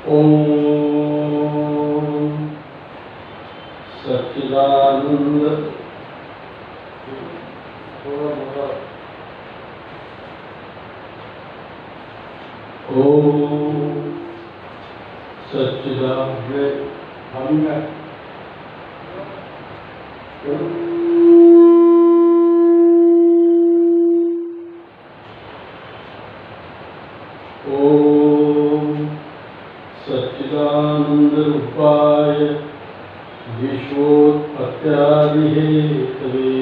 ओम सच्चिदानंद ओम सच्चिदानंद ओम सच्चिदानंद रूपाय विश्वोत्पत्त्यादिहेतवे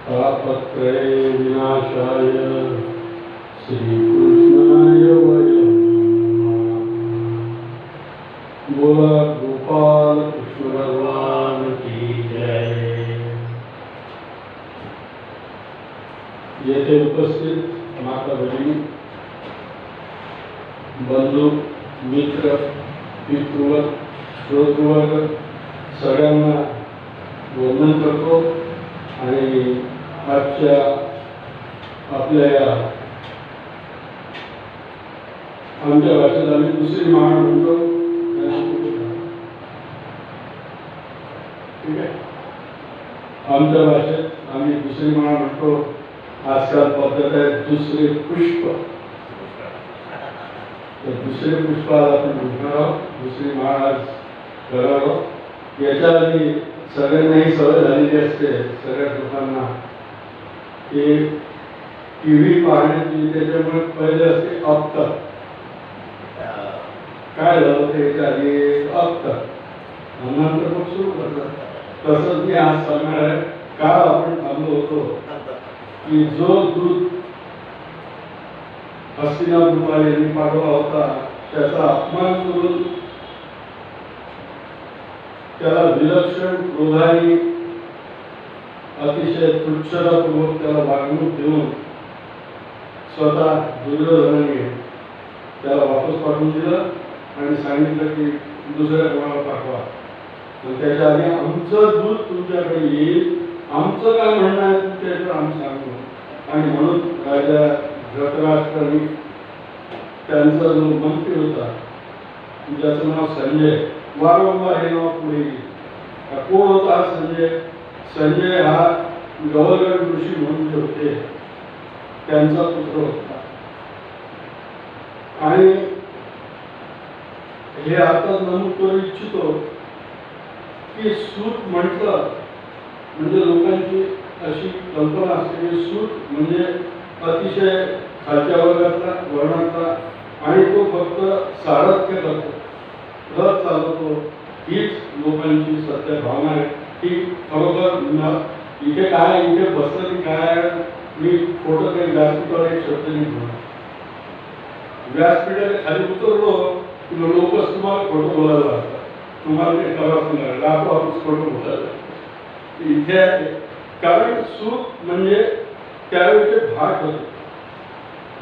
तापत्रय विनाशाय श्रीकृष्णाय वयं नमः। बोला गोपाल कृष्ण भगवान की जय। येथे उपस्थित माता भगिनी, बंधू मित्र पितृवर्ग श्रोतृवर्ग सगळ्यांना वंदन करतो आणि आजच्या आपल्या या आमच्या भाषेत आम्ही दुसरी माळ म्हणतो, ठीक आहे, आमच्या भाषेत आम्ही दुसरी माळ म्हणतो। आजकाल पद्धत आहे दुसरे पुष्प, तर दुसरे पुष्प आपण म्हणणार आहोत, दुसरी माळ आज करणार आहोत। याच्या आधी सगळ्यांनाही सवय झालेली असते, सगळ्या लोकांना, की टीव्ही पाहण्याची, त्याच्यामुळे पहिले असते अख्तर, काय झालं त्याच्या आधी अख्तर, नंतर मग सुरू करतात। तसंच मी आज सांगणार आहे, का आपण थांबलो होतो की जो दूध हस्तिनापुर यांनी पाठवला होता त्याचा अपमान करून त्याला विलक्षण क्रोधाने अतिशय तुच्छतापूर्वक त्याला वागणूक देऊन स्वतः दुर्योधनाने त्याला वापस पाठवून दिलं आणि सांगितलं की दुसऱ्या कोणाला पाठवा, त्याच्या आधी आमचं दूध तुमच्याकडे येईल, आमचं काय म्हणणं आहे तुमच्याकडे आम्ही सांगू। आणि म्हणून राजा धृतराष्ट्राने त्यांचा जो मंत्री होता ज्याचं नाव संजय, वारंवार हे नाव पुढे येईल, कोण होता हा संजय? संजय हा गवळगड ऋषी म्हणून जे होते त्यांचा पुत्र होता। आणि हे आता नमूद करू इच्छितो की सूत म्हटलं म्हणजे लोकांची अशी कल्पना असते की सूत म्हणजे अतिशय खालच्या वर्गातला वर्णातला, आणि तो फक्त सारथ्य करतो, रथ चालवतो, हीच लोकांची सत्य भावना आहे। की खरोखर इथे काय, इथे बसलं काय, मी खोटं काही व्यासपीठावर एक शब्द नाही बोलणार, व्यासपीठाला खाली उतरलो की लोकच तुम्हाला खोटं बोलायला लागतात, तुम्हाला ते करावंच नाही, लाखो आपण खोटं बोलायला इथे। कारण सूत म्हणजे त्यावेळेचे भाट होते,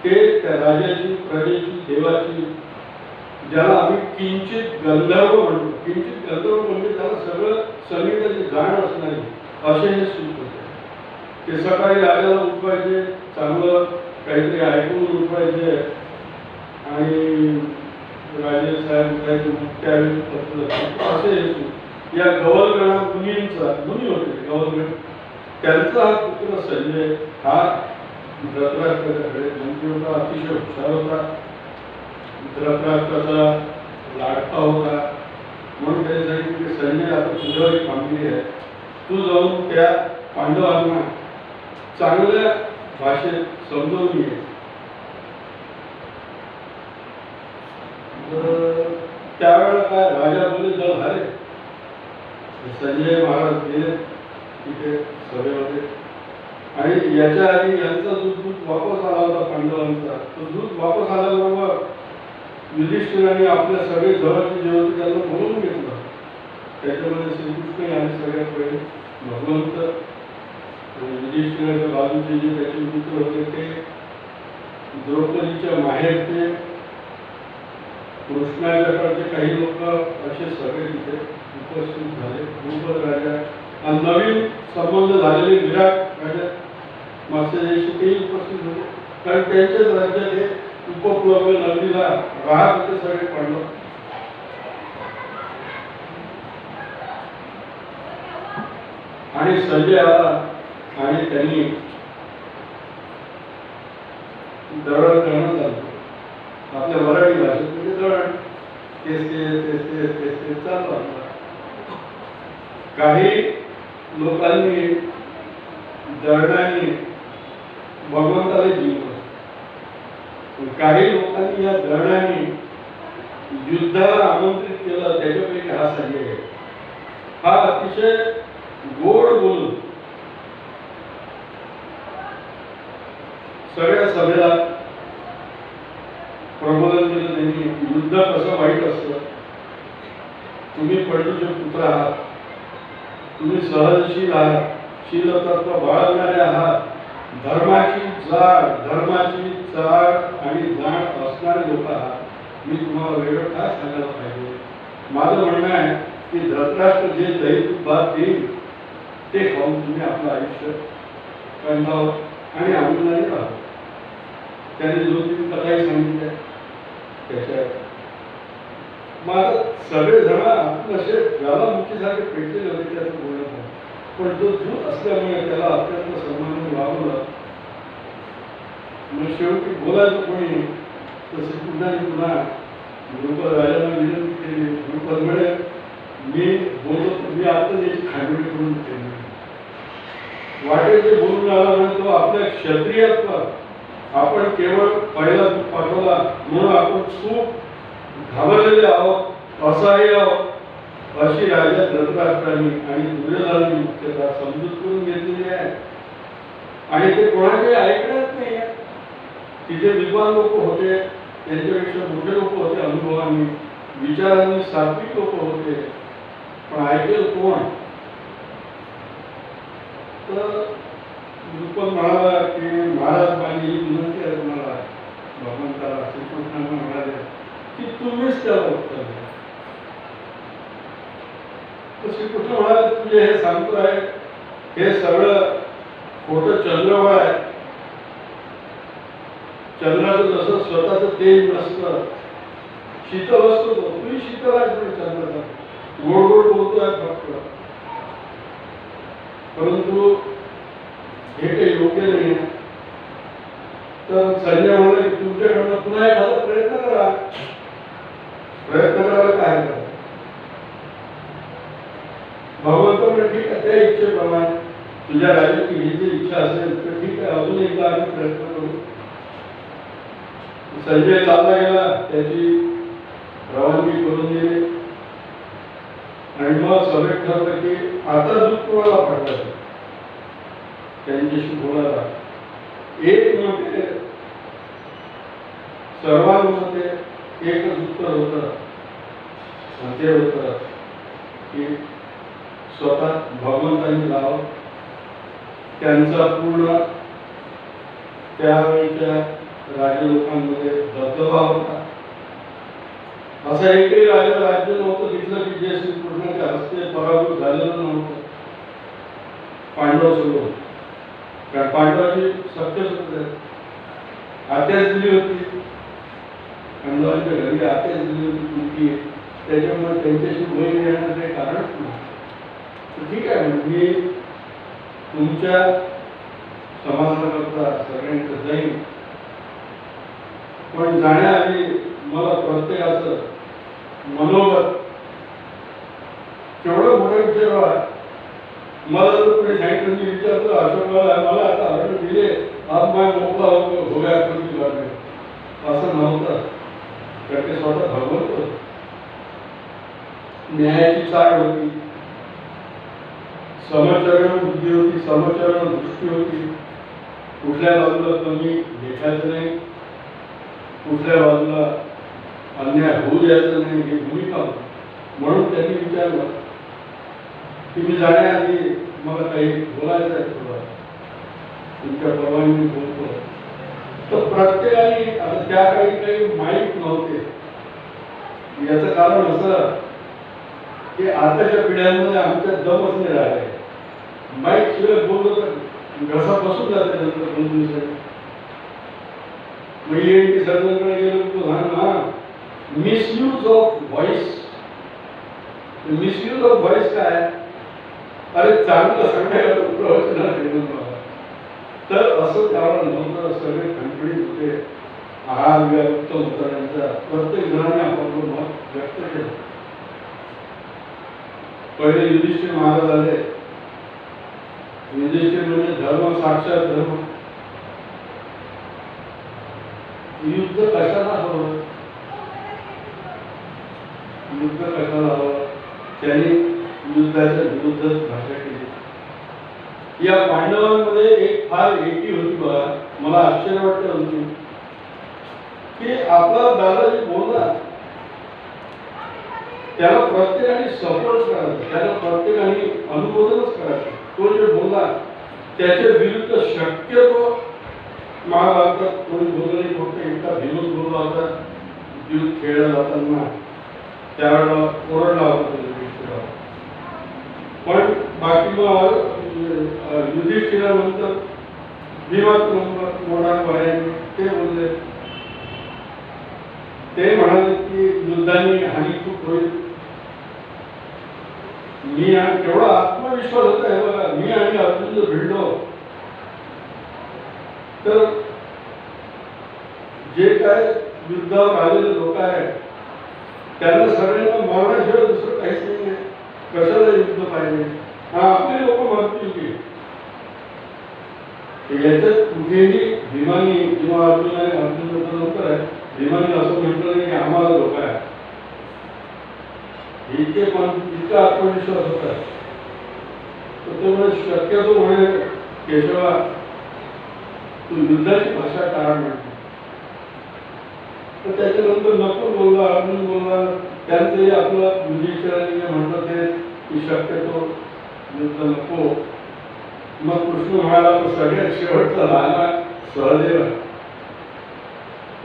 ते त्या राजाची, प्रजेची, देवाची, ज्याला आम्ही किंचित गंधर्व म्हणतो, किंचित गंधर्व म्हणजे त्याला सगळं संगीताची जाण असणारी, असे हे सूत होते। ते सकाळी राजाला उठवायचे, चांगलं काहीतरी ऐकून उठवायचे आणि राजे साहेब उठायचे, त्यावेळी असे हे सूत। या गवळगणा मुनींचा, मुनी होते गवळगण, त्यांचा हा पुत्र संजय हा धृतराष्ट्राकडे मंत्री होता, अतिशय हुशार होता, धृतराष्ट्राचा लाडका होता। म्हणून त्याने सांगितलं की संजय आता तुझ्यावर एक कामगिरी आहे, तू जाऊन त्या पांडवांना चांगल्या भाषेत समजवून ये। त्यावेळेला काय राजा बोले जर झाले, संजय महाराज गेले तिथे सभेमध्ये, आणि याच्या आधी यांचा जो दूत वापस आला होता पांडवांचा, तो दूत वापस आल्याबरोबर युधिष्ठिराने आपल्या सगळे जवळचे जे होते त्यांना बोलवून घेतलं। त्याच्यामध्ये श्रीकृष्ण आणि सगळ्यात पहिले भगवंत, युधिष्ठिराच्या बाजूचे जे त्याचे मित्र होते ते द्रौपदीच्या माहेरचे, कृष्णाच्याकडचे काही लोक, असे सगळे तिथे उपस्थित झाले। द्रुपद राजा नवीन संबंध झालेले विराट राजा मात्स्यदेशी तेही उपस्थित होते। कारण त्यांच्याच राज्यात हे उपप्लव्य नदीला राहत होते सगळे पांडव. आणि संजय आला आणि त्यांनी दळण करणं चालू. आपल्या मराठी भाषेत म्हणजे दळण तेच चालू आपलं. काही लोकांनी दळणाने भगवंताला जिंकलं, काही लोकांनी या दळणाने युद्धाला आमंत्रित केलं. त्याच्यापैकी हा संजय आहे. हा अतिशय गोड बोलून सगळ्या सभेला प्रबोधन केलं. त्यांनी युद्ध कसं वाईट असतं, तुम्ही पंडूचे पुत्र आहात, तुम्ही सहनशील आहात, शीलतत्व बाळगणारे आहात, धर्माची चाड आणि जाण असणारे लोक आहात. मी तुम्हाला वेगळं काय सांगायला पाहिजे. माझं म्हणणं आहे की धृतराष्ट्र जे दही भात देईल ते खाऊन तुम्ही आपलं आयुष्य कंदावं आणि आनंदाने राहावं. त्याने 2-3 कथाही सांगितल्या त्याच्या. माझं सगळेजण असे ज्वालामुखीसारखे पेटलेले होते त्याचं बोलणं. पण तो दूत असल्यामुळे त्याला अत्यंत सन्मानाने वागवलं. मग शेवटी बोलायचं कोणी तर श्रीकृष्णाने पुन्हा गुरुपद राजांना विनंती केली. गुरुपद म्हणे मी बोलतो, मी आता त्याची खांडोळी करून केली. वाटेल ते बोलून आला म्हणतो आपल्या क्षत्रियत्व आपण केवळ पहिला दूत पाठवला म्हणून आपण खूप घाबरलेले आहोत, असहाय्य आहोत अशी राजा धृतराष्ट्रांनी आणि दुर्योधनांनी मुख्यतः समजूत करून घेतलेली आहे. आणि ते कोणाकडे ऐकण्यात नाही. तिथे विद्वान लोक होते, त्यांच्यापेक्षा मोठे लोक होते, अनुभवांनी विचारांनी सात्विक लोक होते, पण ऐकेल कोण. तर गुरुपद म्हणाला की महाराज माझी ही विनंती आहे तुम्हाला, भगवंताला श्रीकृष्णांना म्हणाले की तुम्हीच त्याला उत्तर द्या. तर श्रीकृष्ण म्हणाले तुझे हे सांगतो आहे हे सगळं खोटं चंद्रबळ आहे. चंद्राचं जसं स्वतःचं तेज नसतं, शीतल असतो तो, तुम्ही शीतल आहे चंद्राचा, गोड गोड बोलतोय फक्त. परंतु हे काही योग्य नाही. तर संजय म्हणाले की तुमच्याकडनं पुन्हा एखादा प्रयत्न करा. प्रयत्न करायला काय करा. भगवंत म्हणजे ठीक आहे, त्या इच्छेप्रमाणे तुझ्या राजाची ही जी इच्छा असेल तर ठीक आहे, अजून एकदा आम्ही प्रयत्न करू. संजय चालला गेला, त्याची रवानगी करून दिली आणि मग सभेत ठरलं की आता दूध कोणाला पाठवायचं त्यांच्याशी बोलायला. एक म्हणजे सर्वांमध्ये एकच उत्तर होतं, ते होतं की स्वतः भगवंतांनी लाव. त्यांचा पूर्ण त्यावेळेच्या राज्य लोकांमध्ये दबदबा होता. असं एकही राज्य नव्हतं तिथलं की जे श्रीकृष्णाच्या हस्ते पराभूत झालेलं नव्हतं, पांडव सोडून. कारण पांडवाची सत्य होते, आत्याच दिली होती, पांडवांच्या घरी आत्याच दिली होती कुंती. त्याच्यामुळे त्यांच्याशी बोलून येण्याचं काही कारणच नाही. ठीक आहे, मी तुमच्या समाधानाकरता सगळ्यांचं जाईन, पण जाण्याआधी मला प्रत्येकाचं मनोगत केवढं मोठं विचारावं. मला जर कोणी सांगितलं मी विचारतो अशोकला मला आता ऑर्डर दिले आप मैं मोकळा हो गया कोणी वाटले, असं नव्हतं. तर ते स्वतः भगवंत होते. न्यायाची चाड होती, समचरण बुद्धी होती, समचरण दृष्टी होती. कुठल्या बाजूला कमी देखायचं नाही, कुठल्या बाजूला अन्याय होऊ द्यायचं नाही, ही भूमिका होती. म्हणून त्यांनी विचारलं की मी जाण्याआधी मला काही बोलायचं आहे, थोडं तुमच्या परवानगी बोलतो. तर प्रत्येकाने आता त्या काही माहीत नव्हते. याचं कारण असं की आताच्या पिढ्यांमध्ये आमच्या दमच नाही राहिले. माहीत शिवाय बोललो तर घसा बसून जाते नंतर 2 दिवसांनी. मग ENT सर्जनकडे गेलो तो सांगा misuse of voice. Misuse of voice काय? अरे चांगलं सांगायला प्रवचन. तर असं त्यावेळेला नव्हतं. सगळे खणखणीत होते. आहार व्यक्त होता त्यांचा. प्रत्येक जणांनी आपापलं मत व्यक्त केलं. पहिले युधिष्ठिर महाराज आले. युधिष्ठिर म्हणजे धर्म साक्षात धर्म. युद्ध कशाला हवं? युद्ध कशाला हवं? त्यांनी युद्धाच्या विरुद्ध भाषा केली. या पांडवांमध्ये एक फार एकी होती बघा. मला आश्चर्य वाटतं होती की आपला दादाजी बोलला त्याला प्रत्येकाने सपोर्ट करायचं, त्याला प्रत्येकाने अनुमोदनच करायचं. तो जे बोलला त्याच्या विरुद्ध शक्यतो महाभारतात कोणी बोललं नाही. फक्त एकटा भीमच बोलला होता युद्ध खेळला जाताना. त्यावेळेला ओरडला होता युधिष्ठिरावर. पण बाकी मग युधिष्ठिरानंतर भीमात मोठा पर्याय ते बोलले. ते म्हणाले की युद्धाने हानी खूप होईल. मी केवढा आत्मविश्वास होता हे बघा. मी आणि अर्जुन जर भिडलो तर जे काय युद्धावर आलेले लोक आहेत त्यांना सगळ्यांना मरण्याशिवाय दुसरं काहीच नाही आहे. कशाला युद्ध पाहिजे? आपले लोक मरतील की? याच्यात कुठेही भीमानी किंवा अर्जुन नंतर आहे भीमाने असं म्हटलं नाही की आम्हाला धोका आहे. इतके पण इतका आत्मविश्वास होता. त्यामुळे शक्यतो म्हणे केशवा तू युद्धाची भाषा टाळ म्हणतो. तर त्याच्यानंतर नको बोलला, अर्जुन बोलला. त्यांचंही आपलं युधिष्ठिराने जे म्हटलं ते की शक्यतो युद्ध नको. मग कृष्ण म्हणाला तो सगळ्यात शेवटचा लहान सहदेव.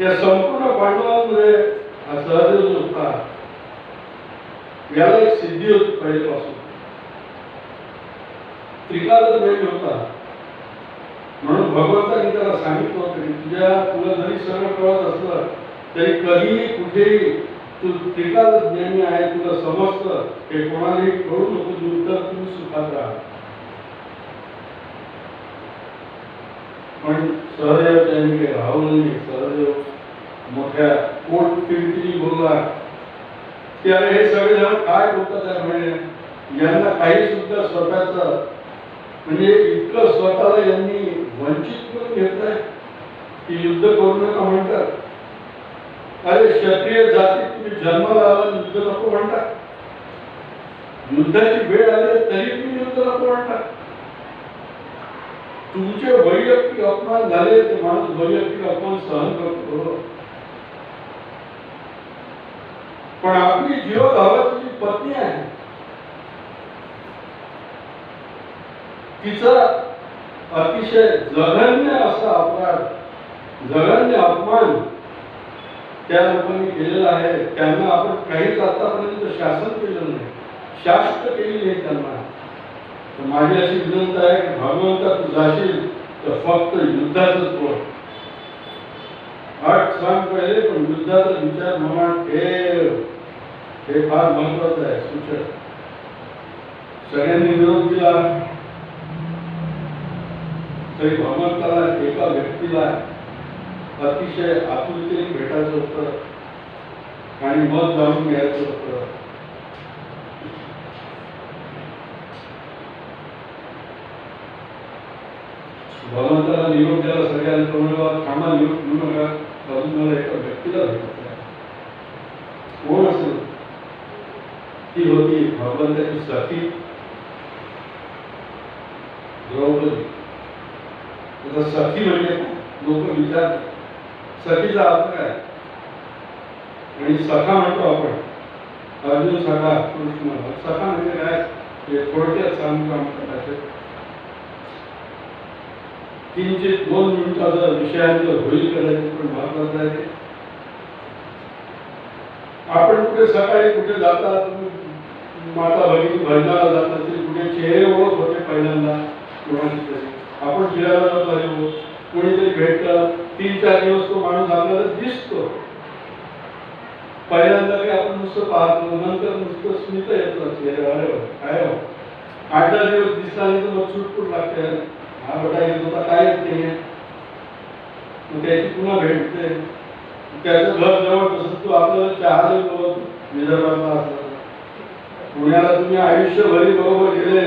या संपूर्ण पांडवांमध्ये हा सहदेव जो होता याला एक सिद्धी होती पहिल्यापासून. त्रिकालदर्शी होता. म्हणून भगवंताने त्याला सांगितलं होतं की तुला जरी सगळं कळत असलं तरी कधीही कुठेही तू त्रिकालज्ञानी आहे, तुला समजतं, हे कोणालाही कळू नको. तर तू सुखात राहा. पण सहदेव त्यांनी काही राहून नाही. सहदेव मोठ्या पोट किरकिरी बोलला की अरे हे सगळे जण काय बोलतात म्हणे. यांना काही सुद्धा स्वतःच म्हणजे इतकं स्वतःला यांनी वंचित करून घेतलंय की युद्ध करू नका म्हणतात. अरे क्षत्रिय जाती तुम्ही जन्माला आला युद्ध नको म्हणता. युद्धाची वेळ आली तरी तुम्ही युद्ध नको म्हणता. तुमचे वैयक्तिक अपमान झाले ते माणूस वैयक्तिक अपमान सहन करतो. पण आपली जीवभावाची जी पत्नी आहे तिचा अतिशय जघन्य असा अपराध, जघन्य अपमान त्या लोकांनी केलेला आहे. त्यांना आपण काहीच आतापर्यंत शासन केलं नाही, शास्त केली नाही त्यांना. तर माझी अशी विनंती आहे की भगवंता तू जाशील तर फक्त युद्धाचंच बोल. आठ सांग पहिले पण युद्धाचा विचार मनात ठेव. हे फार महत्वाचं आहे. सूचक सगळ्यांनी विरोध केला तरी भगवंताला एका व्यक्तीला अतिशय आपुलकीने भेटायचं होतं आणि मत जाणून घ्यायचं होतं. भगवंताला निरोप द्यायला सगळ्यांना थांबा निरोप घेऊ नका. अजून मला एका व्यक्तीला भेटायचं आहे. कोण असेल? ती होती भगवंताची सखी द्रौपदी. सखी म्हणजे लोक विचार सखीचा अर्थ काय? आणि सखा म्हणतो आपण. अर्जुन सखा, कृष्ण सखा म्हणजे काय हे थोडक्यात सांगतो. आमच्या किंचित 2 मिनिटाचा विषयांचं होईल करायचं पण महत्वाचं आहे. आपण कुठे सकाळी कुठे जातात, माता भगिनी भजनाला जातात, कुठे चेहरे ओळख होते पहिल्यांदा कोणाची तरी. आपण फिरायला जातो कोणीतरी भेटलं 3-4 दिवस तो माणूस आपल्याला दिसतो. पहिल्यांदा काही आपण नुसतं पाहतो, नंतर नुसतं स्मित येतं चेहऱ्यावर, काय हो 8-10 दिवस दिसला नाही तर मग चुटपुट लागते, हा बेटा येत होता काय येत नाही. मग त्याची पुन्हा भेटते, त्याचं घर जवळ तसं तो आपल्याला चहाला बोलवतो. विदर्भातला असला पुण्याला तुम्ही आयुष्यभरी बरोबर गेले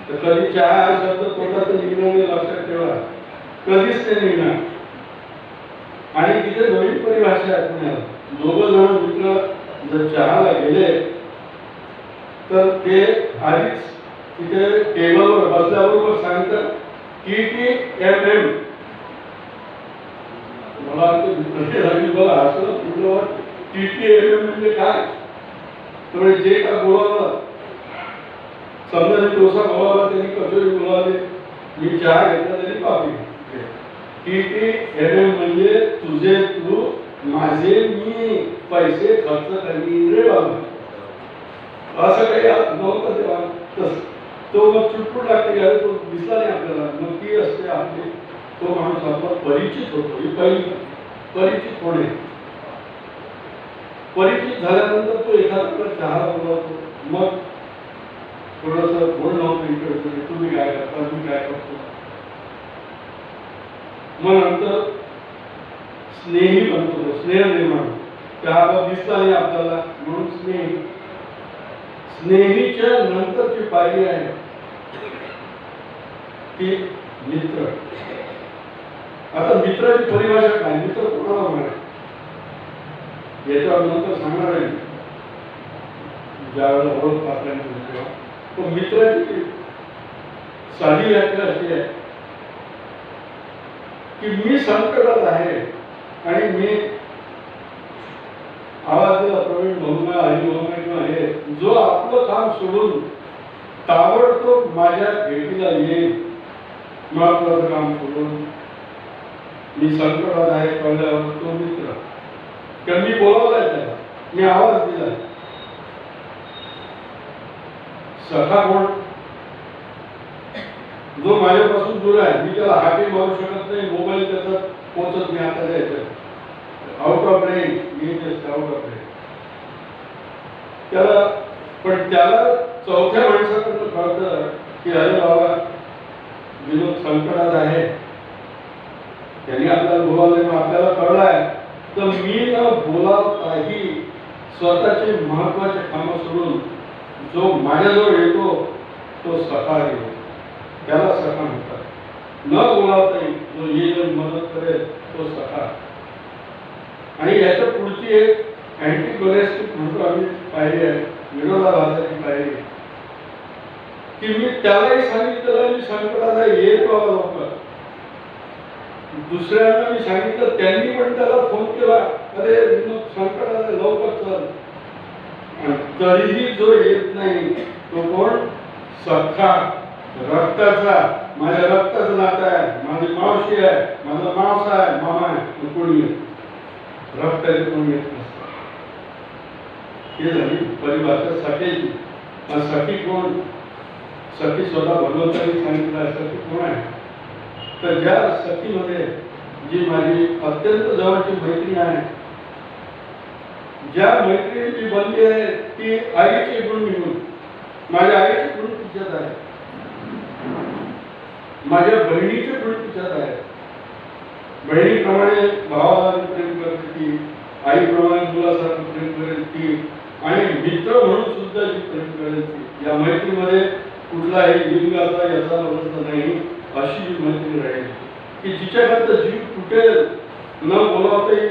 तर कधी चहा हा शब्द तोंडात निघणार नाही, लक्षात ठेवा, कधीच ते निघणार. आणि तिथे नवीन परिभाषा आहे पुण्याला. दोघं जण मित्र जर चहाला गेले तर ते आधीच तिथे टेबलवर बसल्याबरोबर सांगतात TTMM. मला बघा असं कुठलं TTMM म्हणजे काय, त्यामुळे जे का बोलावलं, समजा मी डोसा बोलावला त्यांनी कचोरी बोलावली, मी चहा घेतला त्यांनी कॉफी. TTMM म्हणजे तुझे तू माझे मी, पैसे खर्च करी रे बाबा, असं काही नव्हतं तेव्हा. तो मग चुटपुट लागते का तो दिसला नाही आपल्याला, मग ती असते आपली, तो माणूस आपला परिचित होतो. ही पहिली परिचित होणे. परिचित झाल्यानंतर तो एखाद्याला चहा बोलवतो, मग थोडंसं बोल नव्हतं इकडे, तुम्ही काय करता, मी काय करतो. मग नंतर स्नेही बनतो, स्नेह निर्माण. चहा दिसला नाही आपल्याला म्हणून स्नेही. स्नेहीच्या नंतरची पायरी आहे ती मित्र. आता मित्राची परिभाषा काय, मित्र कोणाला होणार याच्यावर नंतर सांगणार आहे ज्यावेळेला ओळख पाहण्याची. तो मित्राची साधी व्याख्या अशी आहे की मी संकटात आहे आणि मी आवाज दिला प्रवीण भाऊंना, हरिभाऊंना किंवा हे, जो आपलं काम सोडून ताबडतोब माझ्या भेटीला येईल, महत्वाचं काम सोडून, मी संकटात आहे कळल्यावर तो मित्र. किंवा मी बोलावलाय त्याला, मी आवाज दिला. सखा कोण, जो माझ्यापासून दूर आहे, मी त्याला हाके मारू शकत नाही, मोबाईल त्याचा पोहोचत नाही, आता द्यायचं out of range, out of range त्याला. पण त्याला चौथ्या माणसाकडनं कळतं की अरे बाबा विनोद संकटात आहे, त्यांनी आपल्याला बोलावलं, आपल्याला कळलाय, तर मी न बोलावताही स्वतःचे महत्वाचे कामं सोडून जो माझ्याजवळ येतो तो सखा येतो, त्याला सखा म्हणतात. न बोलावताही जो येईल मदत करेल तो सखा. आणि याच्या पुढची एक अँटीकोलेस्टिक म्हणतो आम्ही पाहिली आहे, विरोधाभासाची पाहिली, की मी त्यालाही सांगितलं मी संकटाला येत बाबा लवकर. दुसऱ्यांना मी सांगितलं, त्यांनी पण त्याला फोन केला, अरे संकटाला लवकर चल. तरीही जो येत नाही तो कोण, सखा, रक्ताचा, माझ्या रक्ताचं नातं आहे, माझी मावशी आहे, माझा मावसा आहे, मामा आहे, कोणी रक्ताचे कोणी येत नसतं. हे झाली परिभाषा सखेची. सखी कोण, सखी स्वतः भगवंतांनी सांगितलं सखी कोण आहे, तर ज्या सखीमध्ये जी माझी अत्यंत जवळची मैत्रीण आहे, ज्या मैत्रिणीची बनली आहे ती आईचे गुण निघून, माझ्या आईचे गुण तिच्यात आहे, माझ्या बहिणीचे गुण तिच्यात आहे. बहिणीप्रमाणे भावाला प्रेम करते ती, आईप्रमाणे मुलासारखं प्रेम करेल ती, आणि मित्र म्हणून सुद्धा जी प्रेम करेल ती. या मैत्रीमध्ये कुठलाही लिंगाचा याचा अर्थ नाही, अशी जी मैत्री राहील की जिच्याकरता जीव तुटेल न बोलावते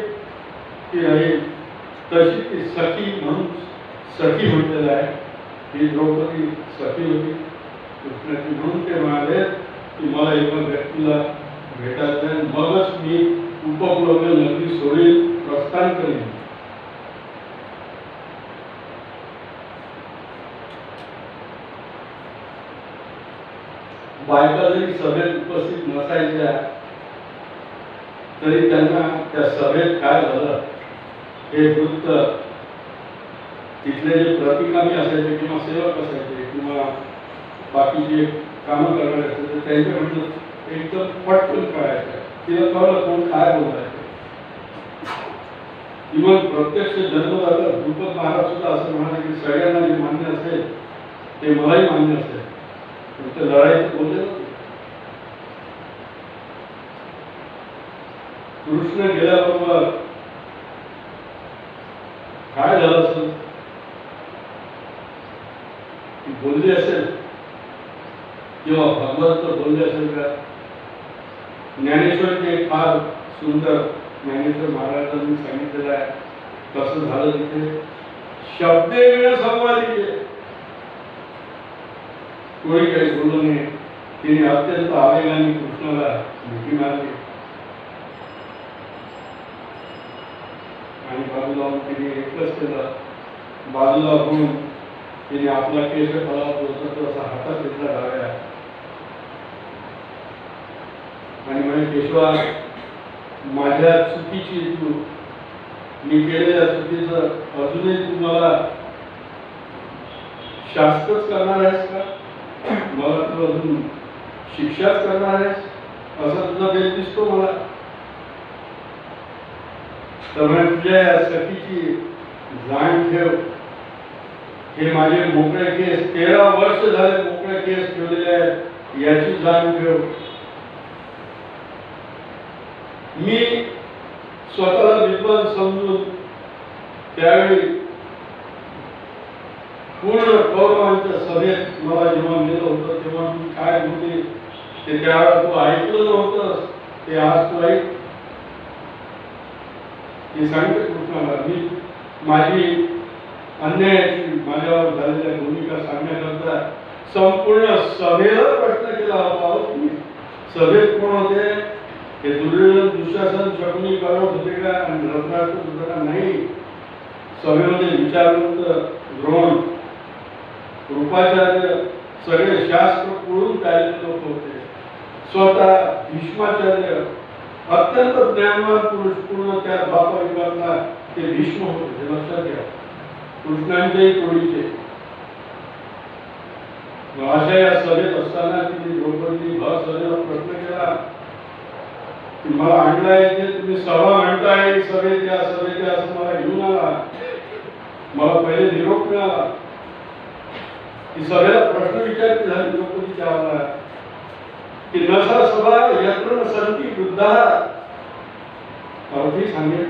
ती राहील, तशी ती सखी म्हणून सखी म्हटलेलं आहे. ही द्रौपदी सखी होती कृष्णाची, म्हणून ते म्हणाले की मला एका व्यक्तीला भेटायचं आहे, मगच मी उपप्लव्य नगरी सोडील, प्रस्थान करीन. बायका जरी सभेत उपस्थित नसायच्या तरी त्यांना त्या सभेत काय झालं हे वृत्त, तिथले जे प्रतिकामी असायचे किंवा सेवक असायचे किंवा बाकीचे कामं करणारे असायचे त्यांच्याकडून एकदम पटकन कळायचं. तिला कळलं कोण काय बोलताय. इव्हन प्रत्यक्ष जन्मदाता दीपक महाराज सुद्धा असं म्हणाले की सगळ्यांना जे मान्य असेल ते मलाही मान्य असेल, पण ते लढाईत बोलले नव्हते. कृष्ण गेल्याबरोबर काय झालं असेल, बोलले असेल किंवा भगवंत बोलले असेल का. ज्ञानेश्वर ते फार सुंदर ज्ञानेश्वर महाराजांनी सांगितलेलं आहे कसं झालं तिथे. शब्दे विण संवादी कोणी काही बोलू नये. तिने अत्यंत आवेगाने कृष्णाला मिठी मारली आणि बाजूला होऊन तिने एकच केलं. बाजूला होऊन तिने आपला केश असा हातात घेतला डाव्या आणि म्हणे केशवा, माझ्या चुकीची तू मी केलेल्या चुकीचं अजूनही तू मला शास्त्रच करणार आहेस का, मला तू अजून शिक्षाच करणार आहेस असा तुझा भेद दिसतो मला. तर तुझ्या सखीची जाण ठेव. हे माझे मोकळे केस 13 वर्ष झाले मोकळे केस ठेवलेले आहेत याची जाण ठेव. मी स्वतःला विद्वान समजून त्यावेळी पूर्ण कौरवांच्या सभेत मला जेव्हा नेलं होतं तेव्हा तू काय बोलते ते त्यावेळेला तू ऐकलं नव्हतंस, ते आज तू ऐक. हे सांगते कृष्णाला. मी माझी अन्यायाची माझ्यावर झालेल्या भूमिका सांगण्याकरता संपूर्ण सभेला प्रश्न केला होता. सभेत कोण होते? हे दुर्योधन, दुःशासन, शकुनी, कौरव होते का आणि धृतराष्ट्र होता का? नाही. सभेमध्ये विचारवंत, द्रोण, कृपाचार्य, सगळे शास्त्र पळून काढलेले लोक होते. स्वतः भीष्माचार्य अत्यंत ज्ञानवान पुरुष, पूर्ण त्या द्वापर युगातला ते भीष्म होते. हे लक्षात घ्या. कृष्णांच्याही तोडीचे. अशा या सभेत असताना तिने द्रौपदी सभेला प्रश्न केला की मला आणलाय ते तुम्ही सभा म्हणताय सभेत या असं मला घेऊन आला. मला पहिले निरोप मिळाला की सभेला प्रश्न विचारली झाली द्रौपदीच्या आवाला की नसा सभा यत्र न संती वृद्धा. अवधी सांगेल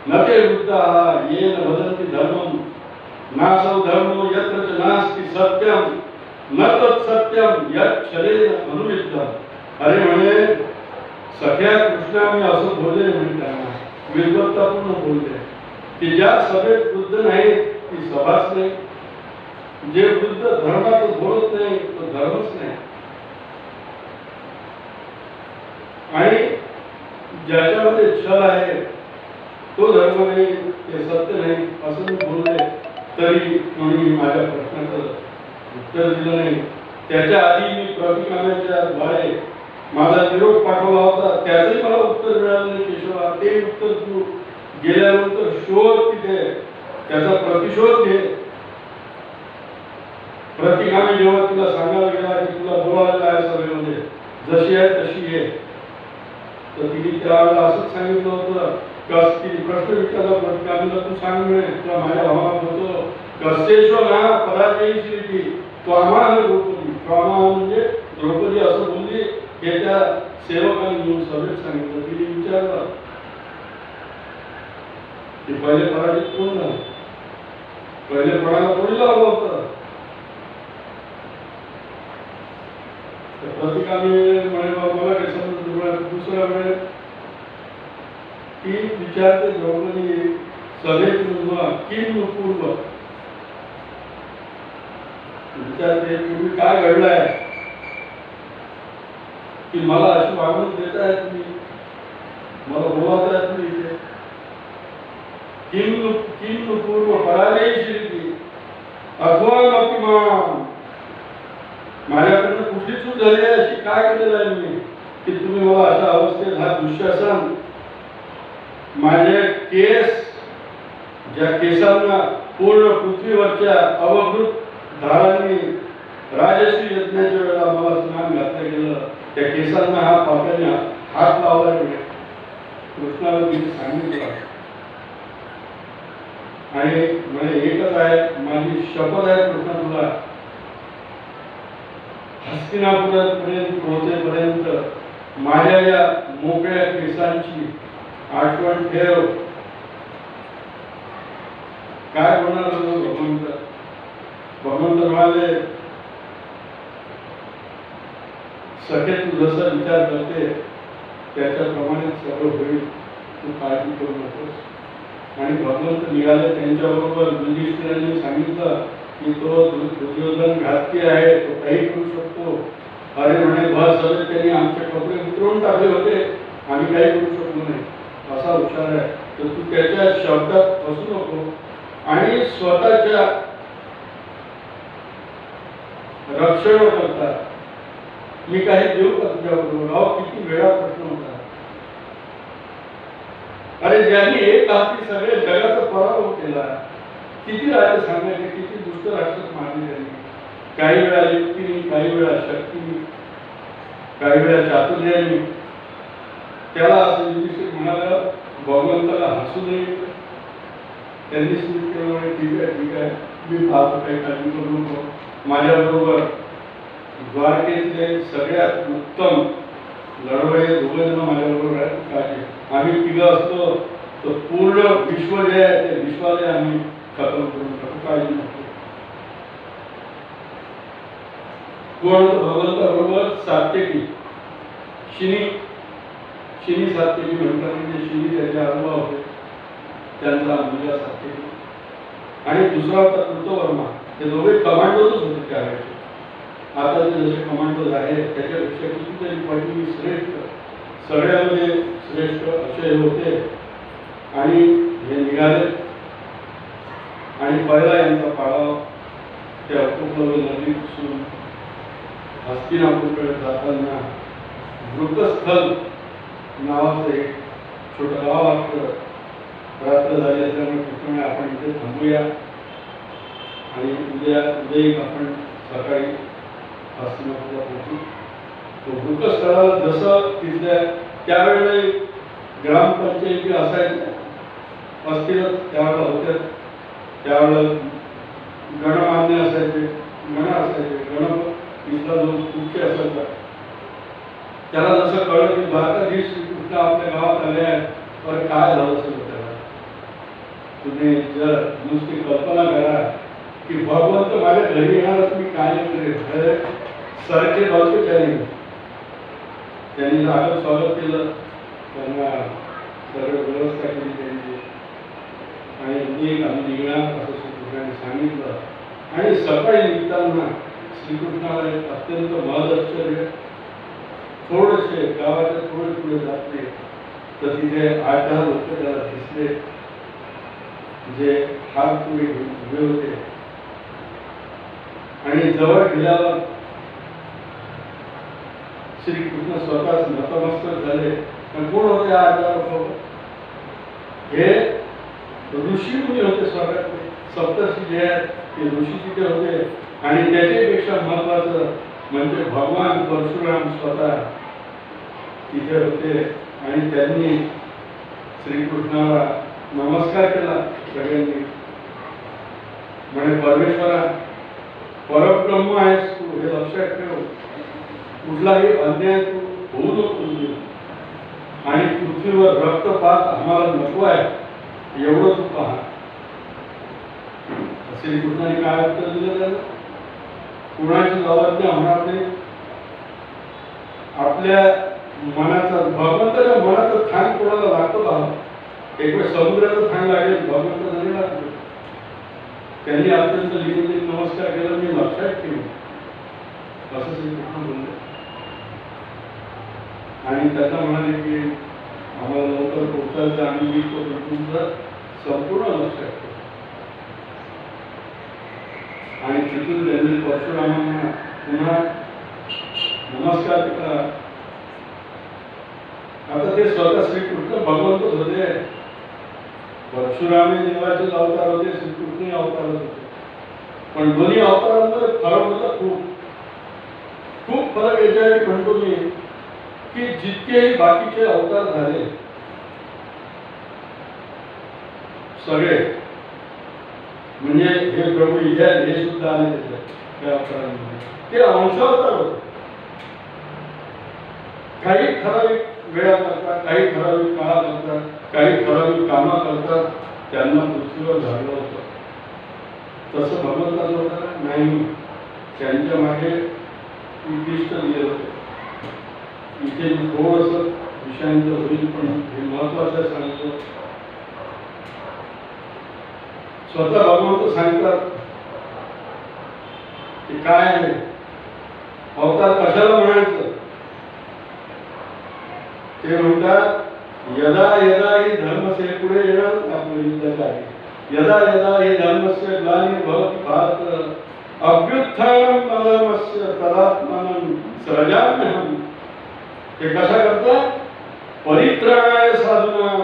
न ते वृद्धा ये न वदन्ति धर्मम नासौ धर्मो यत्र च नास्ति सत्यम न तत् सत्यम यत् छलेन अनुविद्धम. अरे म्हणे सख्या कृष्णा मी असं बोलले म्हणताना विद्वत्तापूर्ण बोलले की ज्या सभेत वृद्ध नाही ती सभाच नाही. जे वृद्ध धर्माचं बोलत नाही तो धर्मच नाही. आणि ज्याच्यामध्ये छल आहे तो धर्म नाही, ते सत्य नाही असं मी बोलले तरी कोणी माझ्या प्रश्नाचं उत्तर दिलं नाही. त्याच्या आधी मी प्रतिकामाच्या द्वारे माझा निरोप पाठवला होता त्याचंही मला उत्तर मिळालं नाही. केशवा, ते उत्तर तू गेल्यानंतर शोध तिथे, त्याचा प्रतिशोध घे. प्रतिकामी जेव्हा तुला सांगायला गेला की तुला बोलायला आहे सभेमध्ये जशी आहे तशी आहे, तर तिने त्यावेळेला असंच सांगितलं होतं. तिने प्रश्न विचारला प्रतिकामीला, तू सांग म्हणे तुला माझ्या भावात होतो कसेश्वर ना पराजयी तो आम्हाला द्रौपदी, म्हणजे द्रौपदी असं बोलली हे त्या सेवकांनी येऊन सभेत सांगितलं. तिने विचारलं की पहिले पराजित कोण झालं, पहिले पणाला कोणी लावलं होतं. प्रतिकामी म्हणे मला काही समजत. दुसरा वेळ ती विचारते द्रौपदी सभेत किम पूर्व विचारते तुम्ही काय घडलंय की मला अशी वागणूक देताय तुम्ही, मला बोलवताय तुम्ही इथे. किम पूर्व पराजयी अथवा नपिमान, माझ्याकडनं कुठली चूक झाली आहे अशी काय केलेलं आहे मी की तुम्ही मला अशा अवस्थेत हा दुःशासन माझे केस, ज्या केसांना पूर्ण पृथ्वीवरच्या अवभृत धारांनी राजश्री यज्ञाच्या वेळेला मला स्नान घातलं गेलं, त्या केसांना हा पाप्याने हात लावला नाही. कृष्णाला तिने सांगितलं आणि म्हणजे एकच आहे, माझी शपथ आहे कृष्णा तुला, हस्तिनापुरापर्यंत पोहोचेपर्यंत माझ्या या मोकळ्या केसांची आठवण ठेव. काय होणार होतं भगवंत? भगवंत म्हणाले, सखे तू जसा विचार करते त्याच्याप्रमाणे सगळं होईल, तू काळजी करू नकोस. आणि भगवंत निघाले त्यांच्याबरोबर. युधिष्ठिरांनी सांगितलं की तो दुर्योधन घातकी आहे, तो काही करू शकतो. अरे म्हणे, सगळे त्यांनी आमचे कपडे उतरवून टाकले होते, आम्ही काही करू शकलो नाही, असा हुशार आहे. तर तू त्याच्या शब्दात फसू नको आणि स्वतःच्या रक्षण करता मी काही देऊ का तुझ्याबरोबर? अहो किती वेळा प्रश्न होता. अरे ज्यांनी एक हाती सगळे जगाचा पराभव केला, किती राजे सांगायचे, किती दुष्ट राक्षस मारले त्यांनी. काही वेळा युक्तीने, काही वेळा शक्तीने, काही वेळा चातुर्याने. त्याला असं युधिष्ठिर म्हणाला, भगवंताला हसू नये. त्यांनी सुरू केलं, ठीक आहे ठीक आहे, मी पाहतो, काही काळजी करू नको. माझ्याबरोबर द्वारकेतले सगळ्यात उत्तम लढवय्ये दोघे जण माझ्याबरोबर आहेत. काळजी, आम्ही तिघं असतो तर पूर्ण विश्व जे आहे ते विश्वाले आम्ही खतम करून टाकू, काळजी नको. कोण? भगवंताबरोबर सात्यकी, शिनी सात्यकी म्हणतात. म्हणजे शिनी त्याचे आजोबा होते, त्यांचा मुलगा सात्यकी. आणि दुसरा होता कृतवर्मा. ते दोघे कमांडोच होते त्यावेळेचे. आता जे जसे कमांडोज आहेत त्याच्यापेक्षा कितीतरी पटीने श्रेष्ठ, सगळ्यामध्ये श्रेष्ठ असे होते. आणि हे निघाले आणि पहिला यांचा पाडाव त्या उपप्लव नदीपासून हस्तिनापूरकडे जाताना वृत्तस्थल नावाचं एक छोटं गाव लागतं. रात्र झाली असल्यामुळे कृष्ण आपण इथे थांबूया आणि उद्या आपण सकाळी हस्तिनापूरला पोहोचू. वृत्तस्थळाला जसं तिथल्या त्यावेळेला ग्रामपंचायती असायच्या, असतीलच त्यावेळेला होत्या. त्यावेळेला गणमान्य असायचे, गण असायचे. गण तिथला जो मुख्य असायचा त्याला जसं कळलं की द्वारकाधीश श्रीकृष्ण आपल्या गावात आले आहेत, तर काय झालं असेल त्याला. तुम्ही जर नुसती कल्पना करा की भगवंत माझ्या घरी येणारच, मी काय करेल. सारखे बघतो त्यांनी लागत स्वागत केलं, त्यांना सर्व व्यवस्था केली त्यांची. आणि आम्ही निघणार असं श्रीकृष्णाने सांगितलं. आणि सकाळी निघताना श्रीकृष्णाला एक अत्यंत महद आश्चर्य. थोडेसे गावाच्या थोडे पुढे जातले तर तिथे 8-10 लोक त्याला दिसले, जे हात पुढे उभे होते. आणि जवळ गेल्यावर श्रीकृष्ण स्वतःच नतमस्तक झाले. कोण होते 8-10 लोक? हे ऋषीमुनी होते स्वर्गातले. सप्तर्षी जे आहेत ते ऋषी तिथे होते. आणि त्याच्यापेक्षा महत्वाचं म्हणजे भगवान परशुराम स्वतः तिथे होते. आणि त्यांनी श्रीकृष्णाला नमस्कार केला सगळ्यांनी. म्हणजे परमेश्वरा, परब्रह्म आहेस तू, हे लक्षात ठेव. कुठलाही अन्याय तू होऊ नको. आणि पृथ्वीवर रक्तपात आम्हाला नको आहे, एवढं तू पहा. श्रीकृष्णाने काय उत्तर दिलं त्याला? कुणाची अवज्ञा होणार नाही. आपल्या मनाचा, भगवंताच्या मनाचा थान कोणाला लागतो का? एक वेळ समुद्राचा थान लागेल, भगवंत नाही लागतो. त्यांनी अत्यंत लिहिलेले नमस्कार केला, मी लक्षात ठेवू असं श्रीकृष्ण बोलले. आणि त्यांना म्हणाले की आम्हाला लवकर पोहोचायचं, आम्ही येतो, तुमचं संपूर्ण लक्षात ठेवू. आणि तिथून त्यांनी परशुरामांना पुन्हा नमस्कार केला. आता ते स्वतः श्रीकृष्ण भगवंतच होते. परशुराम देवाचे अवतार होते, श्रीकृष्ण अवतारच होते. पण दोन्ही अवतारांमध्ये फरक होता. खूप खूप फरक याच्यासाठी म्हणतो मी. की जितकेही बाकीचे अवतार झाले सगळे, म्हणजे हे प्रभू इथे हे सुद्धा आले त्या अवतारांमध्ये, ते अंशावतार होते. काही ठराविक वेळा करतात, काही ठराविक काळा करतात, काही ठराविक कामं करतात, त्यांना पृथ्वीवर झालं होतं. तसं भगवंताचं होतं नाही, त्यांच्या मागे उद्दिष्ट दिलं होतं. इथे मी थोडंसं विषयांचं होईल, पण हे महत्वाचं सांगतो. स्वतः भगवंत सांगतात की काय आहे अवतार कशाला म्हणायचं. ते म्हणतात यदा यदा ही धर्मसे पुढे येणार आपलं युद्ध आहे. यदा यदा ही धर्मस्य ग्लानी भवति भारत अभ्युत्थानं पदमस्य तदात्मानं सृजाम्यहम्. ते कशा करतात, परित्राणाय साधूनां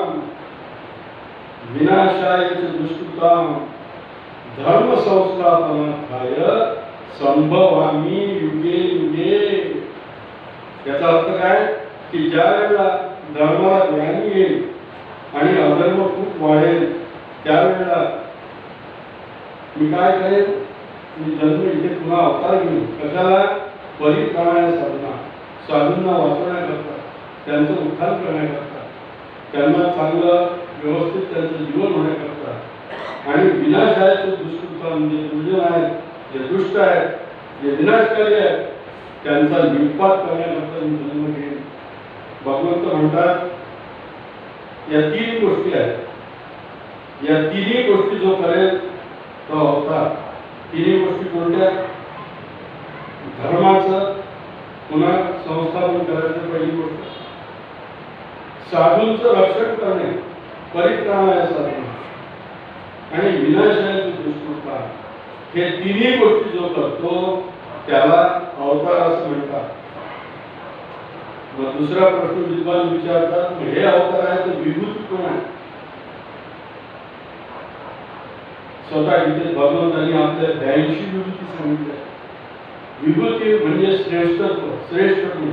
विनाशाय च दुष्कृतां धर्म संस्थापनार्थाय संभवामि युगे युगे. याचा अर्थ काय की ज्या वेळेला धर्माला ज्ञानी येईल आणि अधर्म खूप वाढेल त्यावेळेला मी काय करेन, मी जन्म इथे पुन्हा अवतार घेईन. कशाला, परित्राणाय साधना, साधूंना वाचवण्याकरता, त्यांचं उत्थान करण्याकरता, त्यांना चांगलं व्यवस्थित त्यांचं जीवन होण्याकरता, आणि विनाशाचे दुष्कृत म्हणजे दुर्जन आहेत, जे दुष्ट आहेत, जे विनाशकारी आहेत, त्यांचा निपात करण्याकरता मी जन्म घेईन. भगवंत म्हणतात या तीन गोष्टी आहेत, या तिन्ही गोष्टी जो करेल तो अवतार. तिन्ही गोष्टी कोणत्या, धर्माचं पुन्हा संस्थापन करायचं पहिली गोष्ट, साधूंचं रक्षण करणे परित्राणाय साधना, आणि विनाशाची दुष्कृता. हे तिन्ही गोष्टी जो करतो त्याला अवतार असं म्हणतात. मग दुसरा प्रश्न विद्वान विचारतात, हे अवतार आहे तर विभूती कोण आहे. स्वतः इथे भगवंतांनी आपल्या 82 विभूती सांगितल्या. विभूती म्हणजे श्रेष्ठत्व, श्रेष्ठ गुण.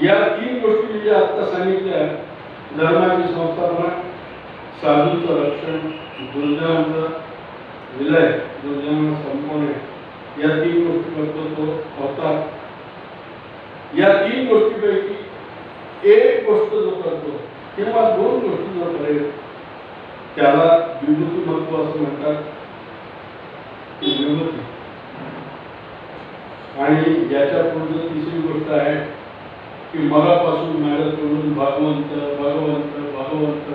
या तीन गोष्टी म्हणजे आता सांगितल्या, धर्माची संस्थापना, साधूंचं रक्षण, दुर्जनांचा विलय, दुर्जनांना संपवणे, या तीन गोष्टी करतो तो अवतार. या तीन गोष्टीपैकी एक गोष्ट जो करतो किंवा दोन गोष्टी जो करेल त्याला विभूती महत्व असं म्हणतात. विभूती. आणि याच्या पुढे तिसरी गोष्ट आहे की मगापासून माझ्याकडून भगवंत भगवंत भगवंत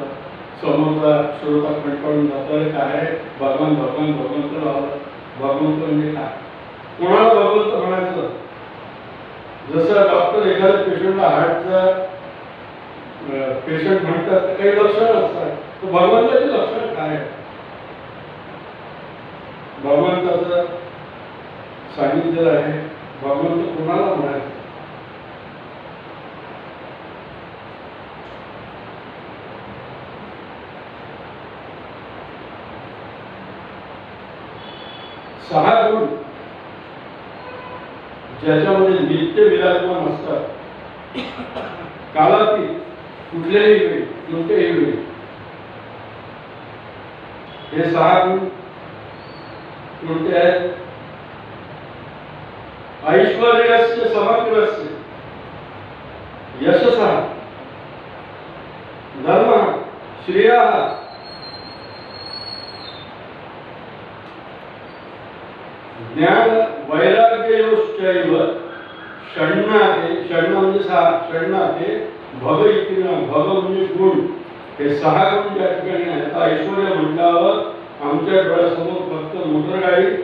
समोरचा श्रोता कंटाळून जातोय. काय भगवान भगवान भगवंत लावलं. भगवंत म्हणजे काय, कोणाला भगवंत म्हणायचं. जसं डॉक्टर एखाद्या पेशंटला हार्टचा पेशंट म्हणतात काही लक्षण असतात, तर भगवंताची लक्षण काय, भगवंताचं सांगितलेलं आहे. भगवंत कोणाला म्हणायचं. सहा गुण ज्याच्यामध्ये नित्य विराजमान असतात, कालातीत, कुठल्याही वेळी, कोणत्याही वेळी. हे सहा गुण कोणते आहेत. ऐश्वर्यस्य समग्रस्य यशसः धर्मः श्रेयः ज्ञान वैराग्ययोश्चैव षण्णाते. षण्ण म्हणजे सहा, षण्णाते भव इतिना. भव म्हणजे गुण. हे सहा गुण ज्या ठिकाणी आहेत. ऐश्वर्य म्हटल्यावर आमच्या डोळ्यासमोर फक्त मोटरगाडी.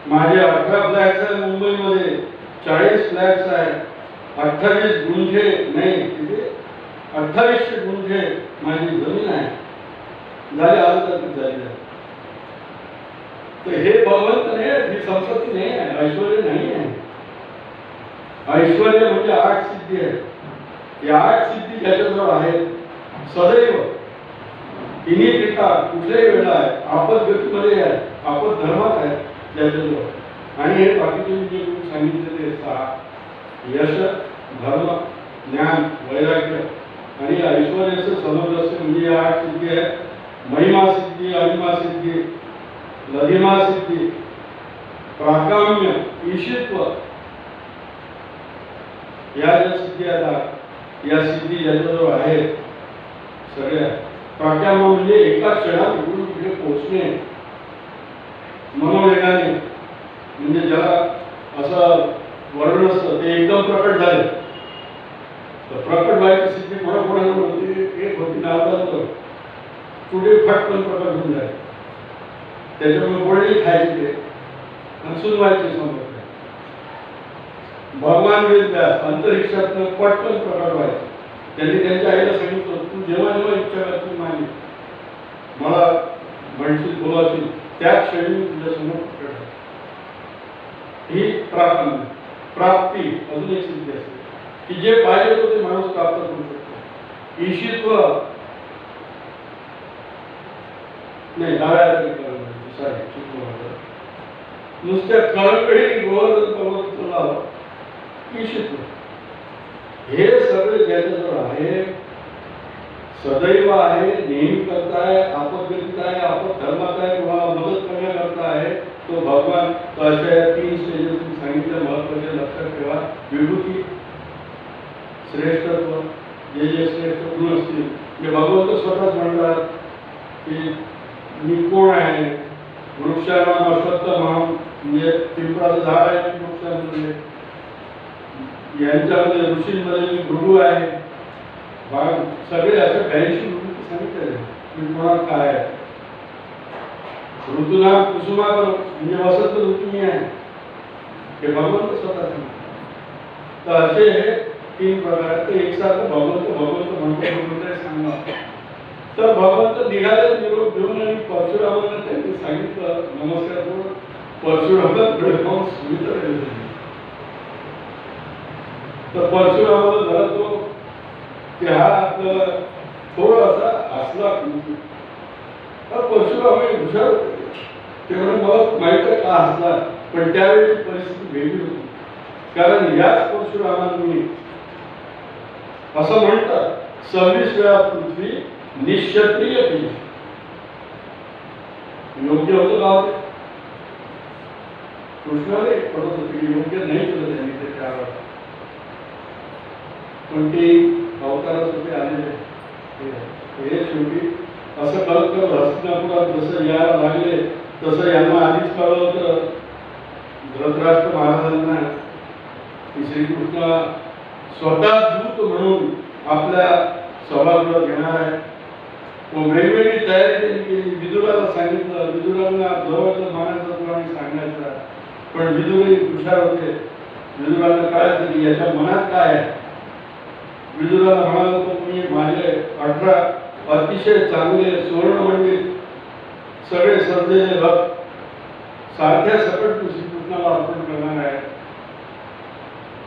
माझे 18 फ्लॅट्स आहे मुंबईमध्ये, 40 फ्लॅट्स आहेत, 28 गुंठे नाही तिथे 2800 गुंठे माझी जमीन आहे. झाले आज झाली. तर हे भगवंत नाही, ही संपत्ती नाही आहे, ऐश्वर्य नाही आहे. ऐश्वर्य म्हणजे 8 सिद्धी आहे. या 8 सिद्धी ज्याच्याजवळ आहेत सदैव तिन्ही पिता कुठल्याही वेळेला आहे, आपद गतीमध्ये आहे, आपद धर्मात आहे ज्याच्याजवळ. आणि हे बाकीचे जे सांगितले यश, धर्म, ज्ञान, वैराग्य आणि ऐश्वर्याचं समजस्य म्हणजे या 8 सिद्धी आहेत. महिमा सिद्धी, अहिमा सिद्धी, लधिमा सिद्धी, प्राकाम्य, ईशित्व, या ज्या सिद्धी आहेत या सिद्धी ज्याच्याजवळ आहेत सगळ्या. प्राकाम्य म्हणजे एका क्षणात इकडून तिकडे पोहोचणे. मनोवेगाने म्हणजे ज्याला असं वर्णन असतं ते एकदम प्रकट झाले. तर प्रकट व्हायची सिद्धी कोणाकोणाला होती? एक होती नारदांवर, पुढे फटकन प्रकट होऊन जायचे. त्याच्यामुळे गोळी खायची ते आणि सुनवायचे समोर. भगवान वेदव्यास अंतरिक्षातनं पटकन प्रकट व्हायचे. त्यांनी त्यांच्या आईला सांगितलं, तू जेव्हा जेव्हा इच्छा करशील माझी मला म्हणशील बोलाशील त्या क्षणी तुझ्यासमोर प्रकट आहे. ही प्राप्ती अजून एक सिद्धी असते की जे पाहिजे तो ते माणूस प्राप्त करू शकतो. ईशित्व नाही, नुसत्या कळकळी गोवर्धन पर्वत लावा. ईशित्व हे सगळे ज्याच्याजवळ आहे, सदैव आहे, नेहमी करताय, आपदगतीत आहे, आपद धर्मात आहे, कोणाला मदत करण्याकरता आहे तो भगवान. अशा 3 स्टेजेस मी सांगितलं महत्वाचे लक्षात ठेवा. विभूती, श्रेष्ठत्व, जे श्रेष्ठ गुण असतील ते भगवंत स्वतःच म्हणतात की मी कोण आहे. वृक्षानाम अश्वत्थामाम म्हणजे पिंपळाचं झाड आहे. वृक्षांमध्ये यांच्यामध्ये ऋषींमध्ये मी भृगू आहे. सगळे असे 82 ऋतू सांगितले. मी कोणाला काय आहे. ऋतूला कुसुमावर म्हणजे वसंत ऋतू मी आहे हे भगवंत स्वतः सांगतात. तर असे हे 3 प्रकार. ते एकसारखं भगवंत म्हणतो सांगा. तर भगवंत निघाले निरोप घेऊन आणि परशुरामांना त्यांनी सांगितलं नमस्कार करून. परशुरामाला भेटवून सुविधा दिली. तर परशुरामाला जरा तो की हा आपला थोडासा असला परशुराम हुशार होते. ते म्हणून मला माहित आहे का असला, पण त्यावेळी परिस्थिती वेगळी होती. कारण याच परशुरामांनी असं म्हणतात 26 वेळा पृथ्वी निक्षत्रिय केली. योग्य होतं का होते? कृष्णाने पडत होते योग्य नाही केलं त्यांनी ते त्यावर. पण ते अवतारात होते आलेले. हे शेवटी असं कळत हस्तिनापुरात जसं यायला लागले तसं यांना आधीच कळलं होतं धृतराष्ट्र महाराजांना की श्रीकृष्ण स्वतः दूत म्हणून आपल्या सभागृहात येणार आहे. वेगवेगळी तयारी त्यांनी केली. विदुराला सांगितलं, विदुरांना जवळचं मानाचं पुराण सांगायचं. पण विदुरही हुशार होते. विदुरांना कळायचं की याच्या मनात काय आहे. विदुराला म्हणाला तर मी माझे 18 अतिशय चांगले सुवर्णमंडित सगळे सजलेले रथ सारख्या सकट श्रीकृष्णाला अर्पण करणार आहे.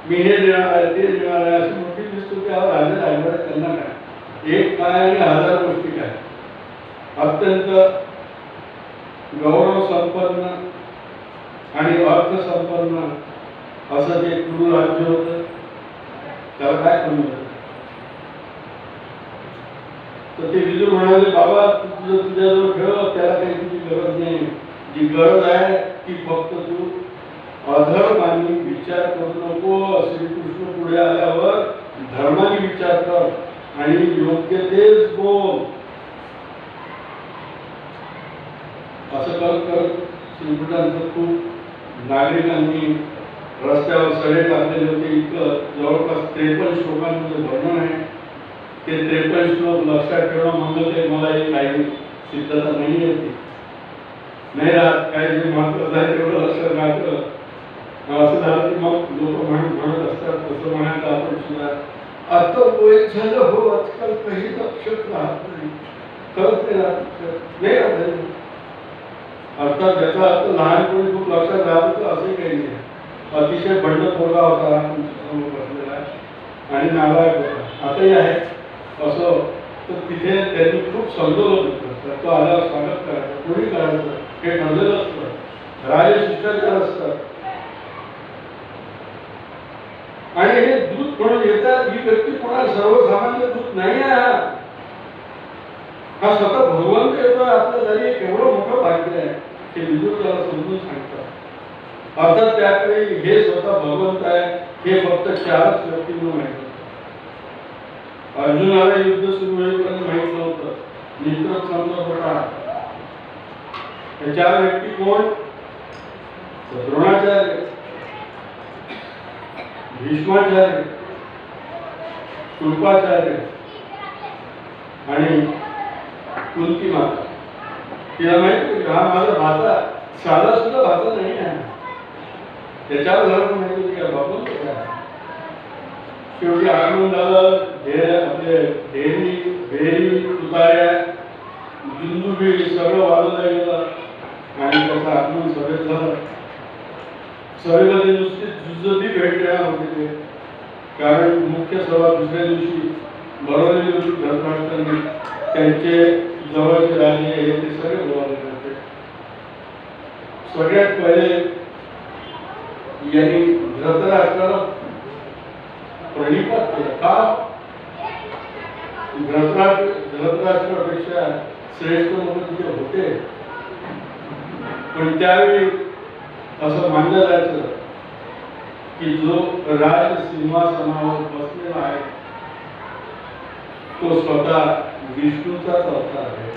मी हे देणार आहे ते देणार आहे अशी मोठी लिस्ट होती. राजे राजवाडे त्यांना काय एक काय आणि 1000 गोष्टी काय. अत्यंत गौरव संपन्न आणि अर्थ संपन्न असं ते कुरु राज्य होतं. त्याला काय कमी होतं. तर ते विदुर म्हणाले बाबा तुझं तुझ्याजवळ ठेव, त्याला काही तुझी गरज नाही. जी गरज आहे ती फक्त तू अधर्माने विचार करू नको. श्रीकृष्ण पुढे आल्यावर धर्माने विचार कर आणि योग्य तेच बोल. असं करत करत श्रीकृष्णांचं खूप नागरिकांनी रस्त्यावर सडे टाकलेले होते. इतकं जवळपास 53 श्लोकांमध्ये वर्णन आहे. ते 53 श्लोक लक्षात ठेवणं म्हणलं ते मला एक काही सिद्धता नाही येते नाही राहत. काही जे महत्वाचं आहे तेवढं लक्षात राहतं. असं झालं की मग लोक म्हणत असतात तसं म्हणायचं आपण सुद्धा आता वय झालं हो आजकाल काही लक्षात राहत नाही. खरंच नाही राहत नाही राहत. अर्थात ज्याचा अर्थ लहानपणी खूप लक्षात राहत होतं असंही काही नाही. अतिशय बंड पोरगा होता समोर बसलेला आणि नालायक होता. आताही आहे असं. तर तिथे त्यांनी खूप समजवलं होतं. तो आल्यावर स्वागत करायचं कोणी करायचं हे ठरलेलं असतं. राजशिष्टाचार असतात. आणि हे दूत म्हणून येतात, ही व्यक्ती कोणाला सर्वसामान्य दूत नाही आहे. हा स्वतः भगवंत येतो आपल्या घरी. केवढं मोठं भाग्य आहे हे विदुर त्याला समजून सांगतात. अर्थात त्याकडे हे स्वतः भगवंत आहे हे फक्त 4च व्यक्तींना माहित होतं. अर्जुनाला युद्ध सुरू होईपर्यंत माहित नव्हतं. मित्र समजत होता. हे 4 व्यक्ती कोण? द्रोणाचार्य, भीष्माचार्य, कृपाचार्य आणि कुंती माता. तिला माहिती हा माझा भाचा साधा सुद्धा भाचा नाही आहे. त्याच्यावर घरात माहिती होती का बाबा शेवटी आगमन झालं. आपले भेरी तुतार्या दुंदुबी सगळं वाजवलं गेलं आणि त्याचं आगमन सभेत झालं. सभेमध्ये नुसती जुजबी भेटणार होते ते, कारण मुख्य सभा दुसऱ्या दिवशी भरवलेली होती. धर्मराष्ट्रांनी त्यांचे जवळचे राजे हे ते सगळे बोलावले होते. सगळ्यात पहिले यांनी धृतराष्ट्राला प्रणिपात केलं. का? धृतराष्ट्रापेक्षा श्रेष्ठ लोक तिथे होते, पण त्यावेळी असं मानलं जायचं की जो राजसिंहासनावर बसलेला आहे तो स्वतः विष्णूचाच अवतार आहे.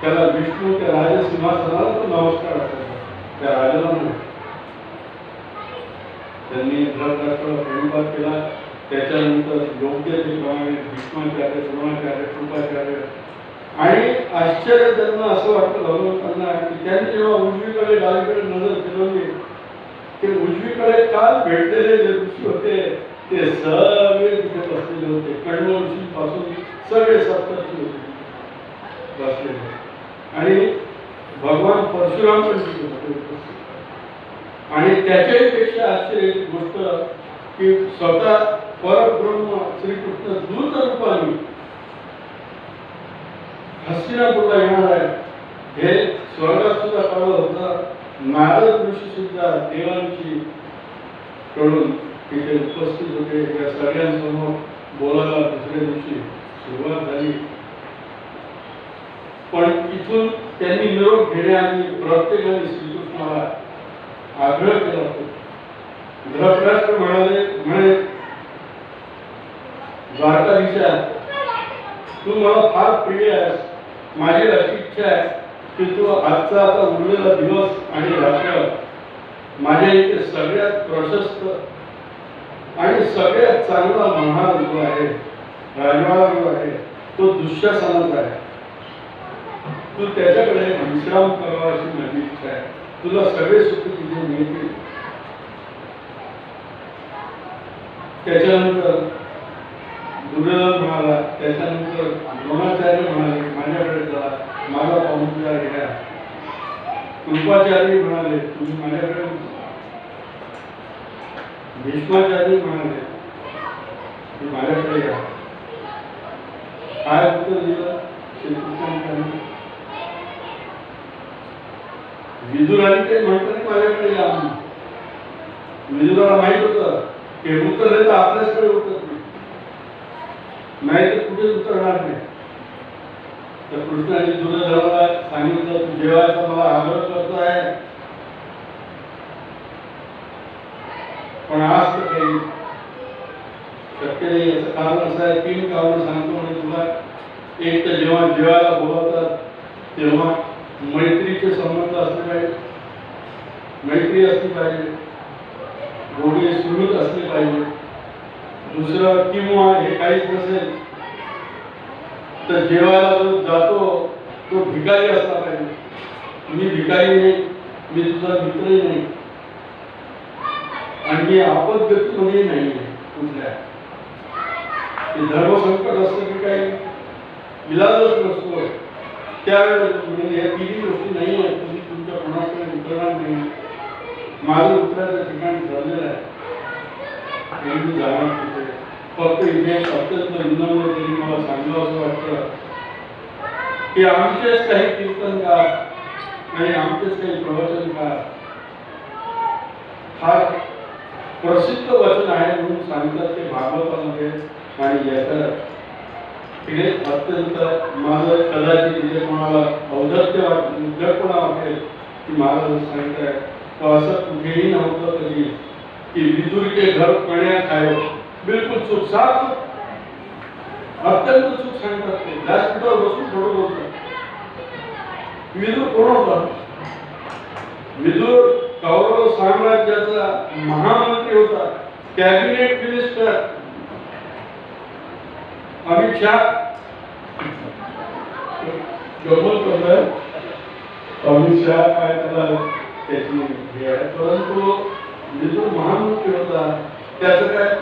त्याला विष्णू त्या राजसिंहासनाला तो नमस्कार असायचा, त्या राजाला नाही. त्यांनी धृतराष्ट्राला प्रणिपात केला. त्याच्यानंतर योग्य ते प्रमाणे भीष्माचार्य, द्रोणाचार्य, कृपाचार्य आणि आश्चर्य त्यांना असं वाटतं भगवंतांना की त्यांनी जेव्हा उजवीकडे डावीकडे नजर फिरवली ते उजवीकडे काल भेटलेले जे ऋषी होते ते सगळे तिथे बसलेले होते. कण्व ऋषीपासून सगळे सप्तर्षी होते बसलेले आणि भगवान परशुराम पण तिथे होते. आणि त्याच्याही पेक्षा आश्चर्याची गोष्ट की स्वतः परब्रह्म श्रीकृष्ण दूत रूपाने हस्तिनापूरला येणार आहे हे स्वर्गात सुद्धा कळलं होतं. नारद ऋषी सुद्धा देवांची कडून तिथे उपस्थित होते. या सगळ्यांसमोर बोलायला दुसऱ्या दिवशी सुरुवात झाली. पण इथून त्यांनी निरोप घेण्याआधी प्रत्येकाने श्रीकृष्णाला आग्रह केला होता. धृतराष्ट्र म्हणे द्वारकाधीशा तू मला फार प्रिय आहेस. माझी अशी इच्छा आहे की तू आजचा आता उरलेला दिवस आणि रात्र माझ्या इथे सगळ्यात प्रशस्त आणि सगळ्यात चांगला महान जो आहे राजवाडा जो आहे तो दुःशासनाचा आहे. तू त्याच्याकडे विश्राम करावा अशी माझी इच्छा आहे. तुला सगळे सुख तिथे मिळतील. त्याच्यानंतर दुर्योधन म्हणाला, त्याच्यानंतर द्रोणाचार्य म्हणाले माझ्याकडे चला, माझा पाहुणचार घ्या. कृपाचार्य म्हणाले तुम्ही माझ्याकडे. भीष्माचार्य म्हणाले तुम्ही माझ्याकडे या. काय उत्तर दिलं श्रीकृष्णाने? विदुराने ते म्हणताना माझ्याकडे या. विदुराला माहित होतं की उत्तर देता आपल्याचकडे उत्तर नाही तर कुठेच उतरणार नाही. तर कृष्णाने दुर्योधनाला सांगितलं तू जेवायचा मला आग्रह करतो आहे पण आज तर काही शक्य नाही. याचं कारण असं आहे, 3 कारण सांगतो म्हणजे तुला. एक तर जेव्हा जेवायला बोलवतात तेव्हा मैत्रीचे संबंध असले पाहिजे, मैत्री असली पाहिजे, गोडी सुरूच असली पाहिजे. दुसरं किंवा हे काहीच नसेल तर जेवायला जो जातो तो भिकारी असला पाहिजे. मी भिकारी नाही, मी तुझा मित्रही नाही आणि मी आपदगतीमध्ये नाही आहे कुठल्या. धर्मसंकट असतं की काही इलाजच नसतो त्यावेळेला म्हणजे या 3 गोष्टी नाही आहेत. तुम्ही तुमच्या कोणाकडे उतरणार नाही. माझं उतरायचं ठिकाण ठरलेलं आहे. मी जाणार तिथे. फक्त इथे अत्यंत विनम्र तरी मला सांगावं असं वाटतं की आमचेच काही कीर्तनकार आणि आमचेच काही प्रवचनकार फार प्रसिद्ध वचन आहे म्हणून सांगतात ते भागवतामध्ये आणि याचं तिथे अत्यंत माझं कदाचित तिथे कोणाला औद्धत्य वाटेल उद्धटपणा वाटेल की महाराज सांगताय तो असं कुठेही नव्हतं कधी की विदुर के घर पण्यात आहे बिलकुल चूक साफ अत्यंत चूक सांगतात ते व्यासपीठावर बसून थोडं बोलतात विदुर कोण होता विदुर कौरव साम्राज्याचा महामंत्री होता कॅबिनेट मिनिस्टर अमित शाह गमत करतोय अमित शाह काय त्याला त्याची हे आहे परंतु विदुर महामंत्री होता त्याचं काय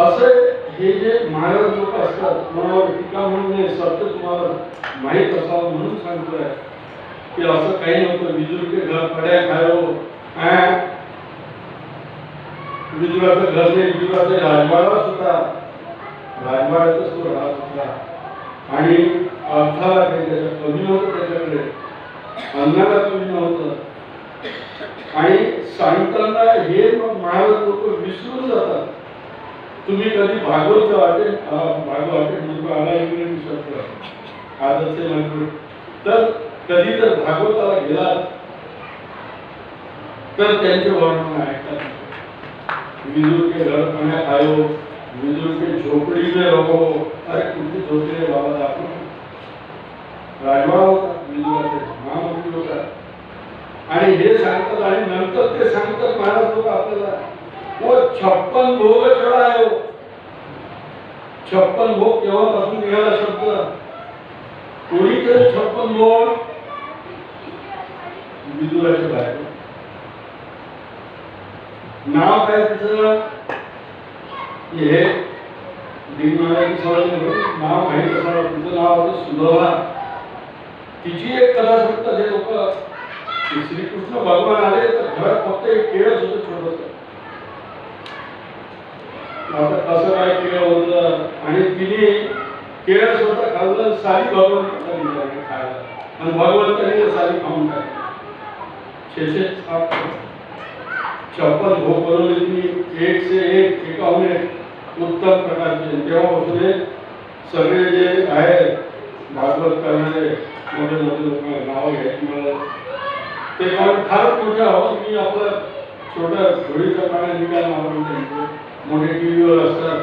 असं हे जे महाराज लोक असतात कोणावर टीका म्हणून सत्य तुम्हाला माहीत असावं म्हणून सांगतोय की असं काही नव्हतं विदुर के घर पड्या खायो विदुराचं घर नाही विदुराचा राजवाडाच होता राजवाड्यातच तो राहत होता आणि अर्थाला काही त्याच्या कमी नव्हतं त्याच्याकडे अन्नाला कमी नव्हतं आणि सांगताना हे महाराज लोक विसरून जातात तुम्ही कधी भागवत वाटेल म्हणजे आला इंग्रजी शब्द आदरचे म्हणजे तर कधी जर भागवताला गेला तर त्यांचे वर्णन ऐकतात विदुर के घर पण्यात आयो विदुर के झोपडी में रहो अरे कुठली झोपडी रे बाबा आपण राजवाडा होता विदुराचे महामंत्री होता आणि हे सांगतात आणि नंतर ते सांगतात महाराज लोक आपल्याला वो 56 भोग चढायो 56 भोग केव्हापासून निघाला शब्द कोणीतरी 56 भोग विदुराच्या बाहेर नाव काय तिचं हे दिग्मायाची सवय नाव माहीत असावं तिचं नाव होतं सुलभा तिची एक कथा सांगतात हे लोक श्रीकृष्ण भगवान आले तर घरात फक्त एक केळच होतं छोटस आता कसं काय केळ होतं आणि तिने केळ स्वतः खाल्लं सारी भगवंतांनी खायला आणि भगवंतांनी सारी खाऊन टाकली 56 भोग बनवले तिने एक से एक एकाहून एक उत्तम प्रकारचे तेव्हापासून सगळे जे आहेत भागवत करणारे मोठे मोठे लोक नाव घ्यायची मला ते कारण फारच मोठे आहोत की आपलं छोट्या घोडीच्या पाण्यात निकाल मारून त्यांचे मोठे टी व्हीवर असतात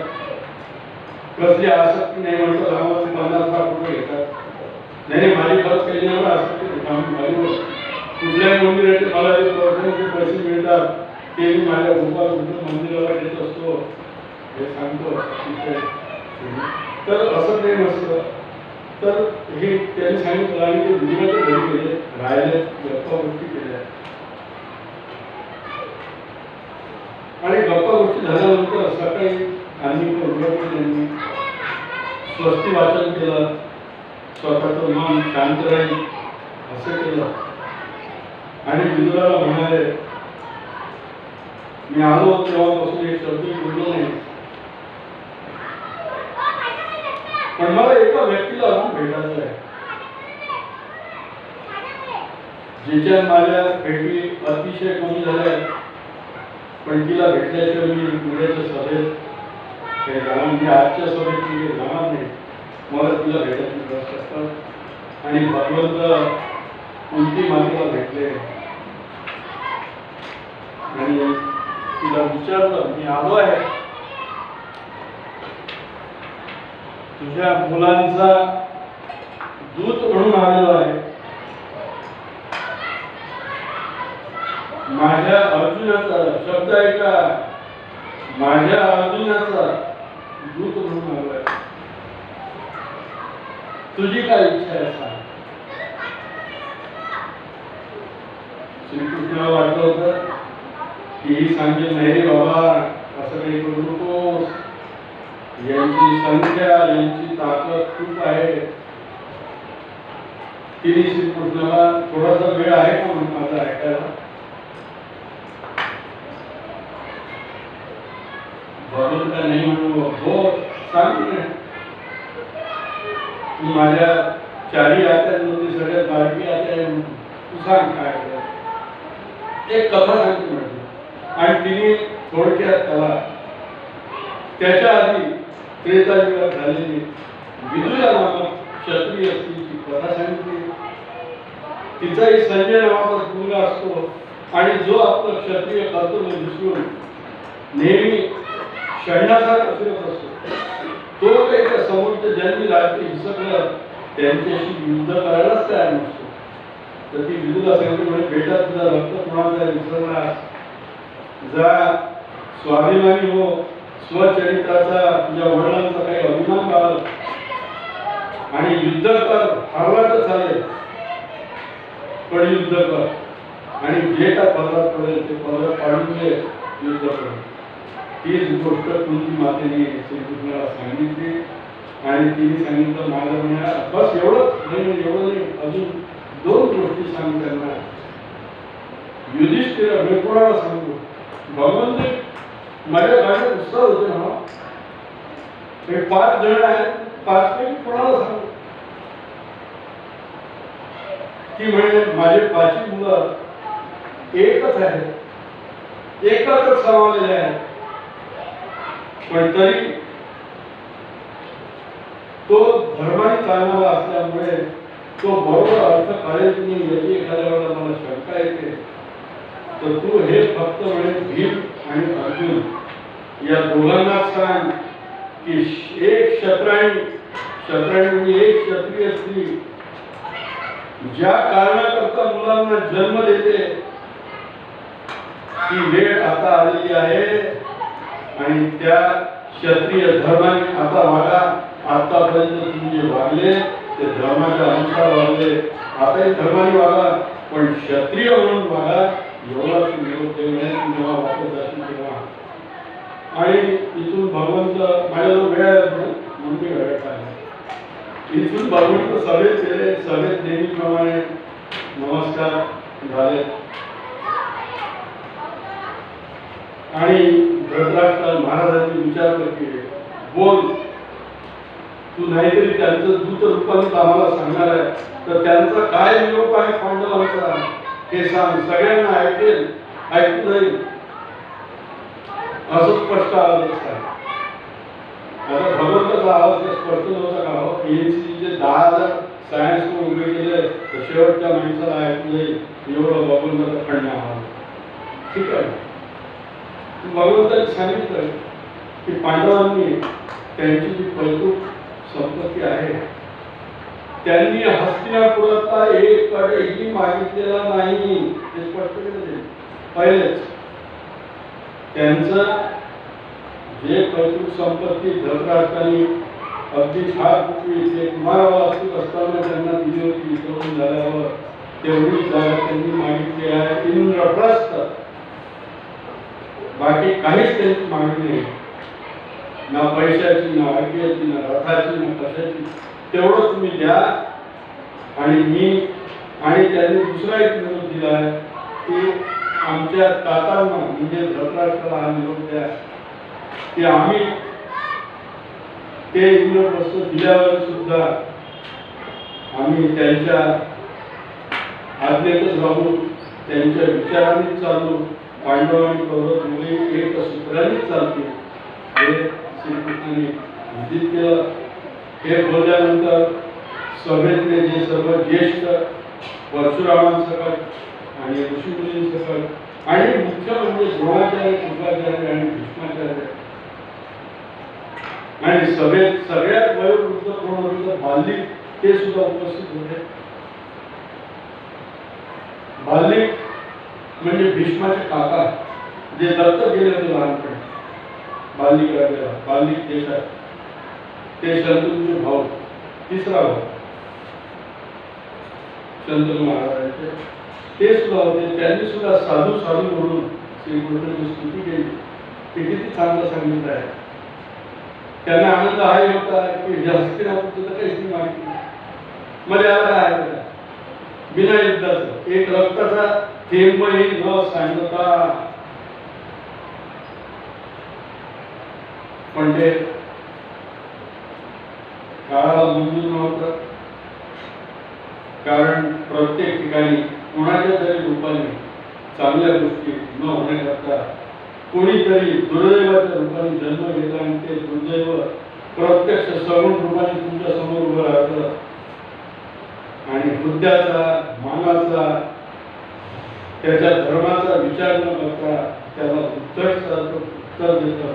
कसली आसक्ती नाही म्हणतात आम्हाला 50 लाख रुपये घेतात नाही माझी खरंच काही नाही आसक्ती कुठल्याही मंदिराचे मला जे प्रवचनाचे पैसे मिळतात ते मी माझ्या गोपाल मंदिराला देत असतो हे सांगतो तर असं काही नसतं तर हे त्यांनी सांगितलं आणि ते गुजरातच्या घरी गेले राहिले गप्पा गोष्टी केल्या आणि गप्पा गोष्टी झाल्यानंतर सकाळी आणि त्यांनी स्वस्ती वाचन केलं स्वतःचं मन शांत राहील असं केलं आणि विदुराला म्हणाले मी आलो तेव्हापासून एक शब्द बोललो नाही पण मला एका व्यक्तीला अजून भेटायचं आहे जिच्या माझ्या भेटी अतिशय कमी झाल्या पण तिला भेटल्याशिवाय मी उद्याच्या सभेत काही जाणार म्हणजे आजच्या सभेत मी जाणार नाही मला तिला भेटायची रस असतात आणि भगवंत कुंती मातेला भेटले आणि तिला विचारलं मी आलो आहे तुझ्या मुलांचा दूत म्हणून आलेलो आहे माझ्या अर्जुनाचा शब्द आहे का माझ्या अर्जुनाचा दूत म्हणून आलो आहे तुझी काय इच्छा आहे सांग श्रीकृष्णाला वाटलं होतं की ही सांगेल नाही रे बाबा असं काही करू नकोस यांची संख्या यांची ताकद खूप आहे तिने श्रीकृष्णाला थोडासा वेळ आहे का म्हणून माझा ऐकायला भगवंता नाही म्हणू हो सांग तू माझ्या चारी आत्यांमध्ये सगळ्यात बारकी आत्या आहे तू सांग काय एक कथा सांगते म्हटलं आणि तिने थोडक्यात त्याला त्याच्या आधी त्रेतायुगात झालेली विदुला नामक क्षत्रिय स्त्रीची कथा सांगितली. तिचाही संजय नावाचा मुलगा असतो आणि जो आपलं क्षत्रिय कर्तव्य विसरून नेहमी शयनासारखा फिरत असतो. तो काही त्या समोरच्या ज्यांनी राज्य हिसकलं त्यांच्याशी युद्ध करायलाच तयार नसतो. तर ती विदुला सांगते म्हणजे बेटा तुझा रक्त कोणाचा विसरणार, जा स्वाभिमानी हो, स्वचरित्राचा तुझ्या वडिलांचा काही अभिमान बाळग आणि युद्ध कर. हरला तर चालेल पण युद्ध कर आणि जे काय पदरात पडेल ते पदरात पाडून दे, युद्ध कर. हीच गोष्ट कुंती मातेने श्रीकृष्णाला सांगितली आणि तिने सांगितलं माझं म्हणा बस एवढंच नाही, एवढं नाही, अजून दोन गोष्टी सांग त्यांना. युधिष्ठिर मी कोणाला सांगू, भगवंत माझ्या गाण्यात उत्साह होते ना, हे 5 जण आहेत, 5 पैकी कोणाला सांगू. ती म्हणे माझे 5 मुलं एकच आहे, एकच समावलेले आहे, पण तरी तो धर्माने चालणारा असल्यामुळे तो बरोबर अर्थ काढेल की नाही याची एखाद्या वेळेला मला शंका येते. तर तू हे फक्त म्हणे भीम आणि अर्जुन या दोघांना सांग की एक क्षत्राणी म्हणजे एक क्षत्रिय स्त्री ज्या कारणाकरता मुलांना जन्म देते ती वेळ आता आलेली आहे आणि त्या क्षत्रिय धर्माने आता वागा. आतापर्यंत तुम्ही जे वागले ते धर्माच्या अनुसार वागले, आताही धर्माने वागा पण क्षत्रिय म्हणून वागा. एवढा निरोप देऊन जेव्हा वापरत असेल तेव्हा आणि इथून भगवंत माझ्याजवळ वेळ आहे म्हणून मी वेळात आहे. इथून भगवंत सभेत गेले. सभेत नेहमीप्रमाणे नमस्कार झाले आणि धृतराष्ट्र महाराजांनी विचारलं की बोल, तू नाहीतरी त्यांचं दूत रूपाने आम्हाला सांगणार आहे तर त्यांचा काय निरोप आहे पांडवांचा हे सांग, सगळ्यांना ऐकू जाईल असं स्पष्ट आवाज आहे. आता भगवंताचा आवाज स्पष्ट नव्हता का हो, PNCचे 10,000 सायन्स उभे केले तर शेवटच्या माणसाला ऐकू जाईल एवढं भगवंताचा खंड आवाज. ठीक आहे, भगवंताने सांगितलं की पांडवांनी त्यांची जी पैतृक संपत्ती आहे त्यांनी हस्तिनापुरातला एक कडेही मागितलेला नाही हे स्पष्ट केलं. पहिलेच त्यांचं जे पैतृक संपत्ती धृतराष्ट्राने अगदी छापी कुमारवास्तूक असताना त्यांना दिली होती, वितरण झाल्यावर तेवढी जागा त्यांनी मागितली आहे इंद्रप्रस्थ. बाकी काहीच त्यांची मागणी नाही, ना पैशाची, ना आज्ञेची, ना रथाची, ना कशाची. तेवढं तुम्ही द्या आणि मी आणि त्यांनी दुसरा एक निरोप दिला आहे की आमच्या तातांना म्हणजे धृतराष्ट्राला हा निरोप द्या की आम्ही ते इंद्रप्रस्थ दिल्यावर सुद्धा आम्ही त्यांच्या आज्ञेतच राहू, त्यांच्या विचारांनीच चालू, पांडव आणि कौरव मुले एक सूत्रानेच चालतील हे श्रीकृष्णाने विदित केलं. हे बोलल्यानंतर सभेतले जे सर्व ज्येष्ठ परशुरामांसकट आणि ऋषीमुनींसकट आणि मुख्य म्हणजे द्रोणाचार्य, कृपाचार्य आणि भीष्माचार्य आणि सभेत सगळ्यात वयोवृद्ध कोण होते बाल्ली ते सुद्धा उपस्थित होते. बाल्ली म्हणजे भीष्माचे काका जे दत्तक गेले होते लहानपणी. बाल्लिक राजा बाल्लिक देशात ते शंतनूचे भाऊ, तिसरा भाऊ शंतनू महाराजांचे ते सुद्धा होते. त्यांनी सुद्धा साधू साधू म्हणून श्रीकृष्णाची स्तुती केली. ते किती चांगलं सांगितलं आहे. त्यांना आनंद हाही होता की हस्तिनापूरचं तर काहीच नाही माहिती, मर्यादा आहे बिना युद्धाचं एक रक्ताचा थेंबही न सांगता. पण ते काळाला मंजूर नव्हतं, कारण प्रत्येक ठिकाणी कोणाच्या तरी रूपाने चांगल्या गोष्टी न होण्याकरता कोणीतरी दुर्दैवाच्या रूपाने जन्म घेतला आणि ते दुर्दैव प्रत्यक्ष सगुण रूपाने तुमच्या समोर उभं राहतं आणि हुद्द्याचा मानाचा त्याच्या धर्माचा विचार न करता त्याला उत्तर देतं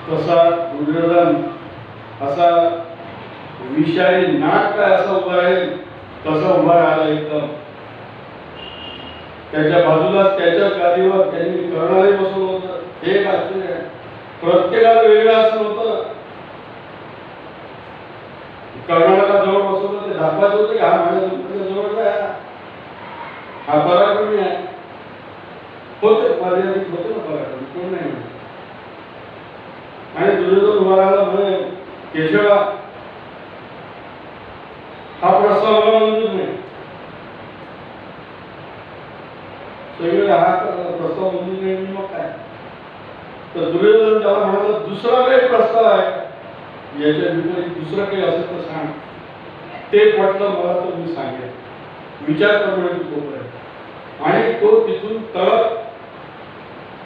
तसा दुर्योधन असा विषारी नाक काय असा उभा राहील तसा उभा राहिला एकदम त्याच्या बाजूलाच त्याच्याच गादीवर त्यांनी कर्णालाही बसवलं होतं. हे एक आश्चर्य आहे. प्रत्येकाला वेगळं असं होतं. कर्णाला जवळ बसवलं ते दाखवायचं होतं की हा माझ्या जवळचा आहे हा पराक्रमी आहे. होते मर्यादित होते ना पराक्रमी कोण नाही म्हणत. आणि दुर्योधन उभा राहिला म्हणे केशवा हा प्रस्ताव मला मंजूर नाही. सगळे हा प्रस्ताव मंजूर नाही मग काय तर दुर्योधन त्याला म्हणाला दुसरा काही प्रस्ताव आहे याच्या विपरीत दुसरं काही असेल तर सांग. ते पटलं मला तर मी सांगेन. विचार करणे तोपर्यंत आणि तो तिथून तळप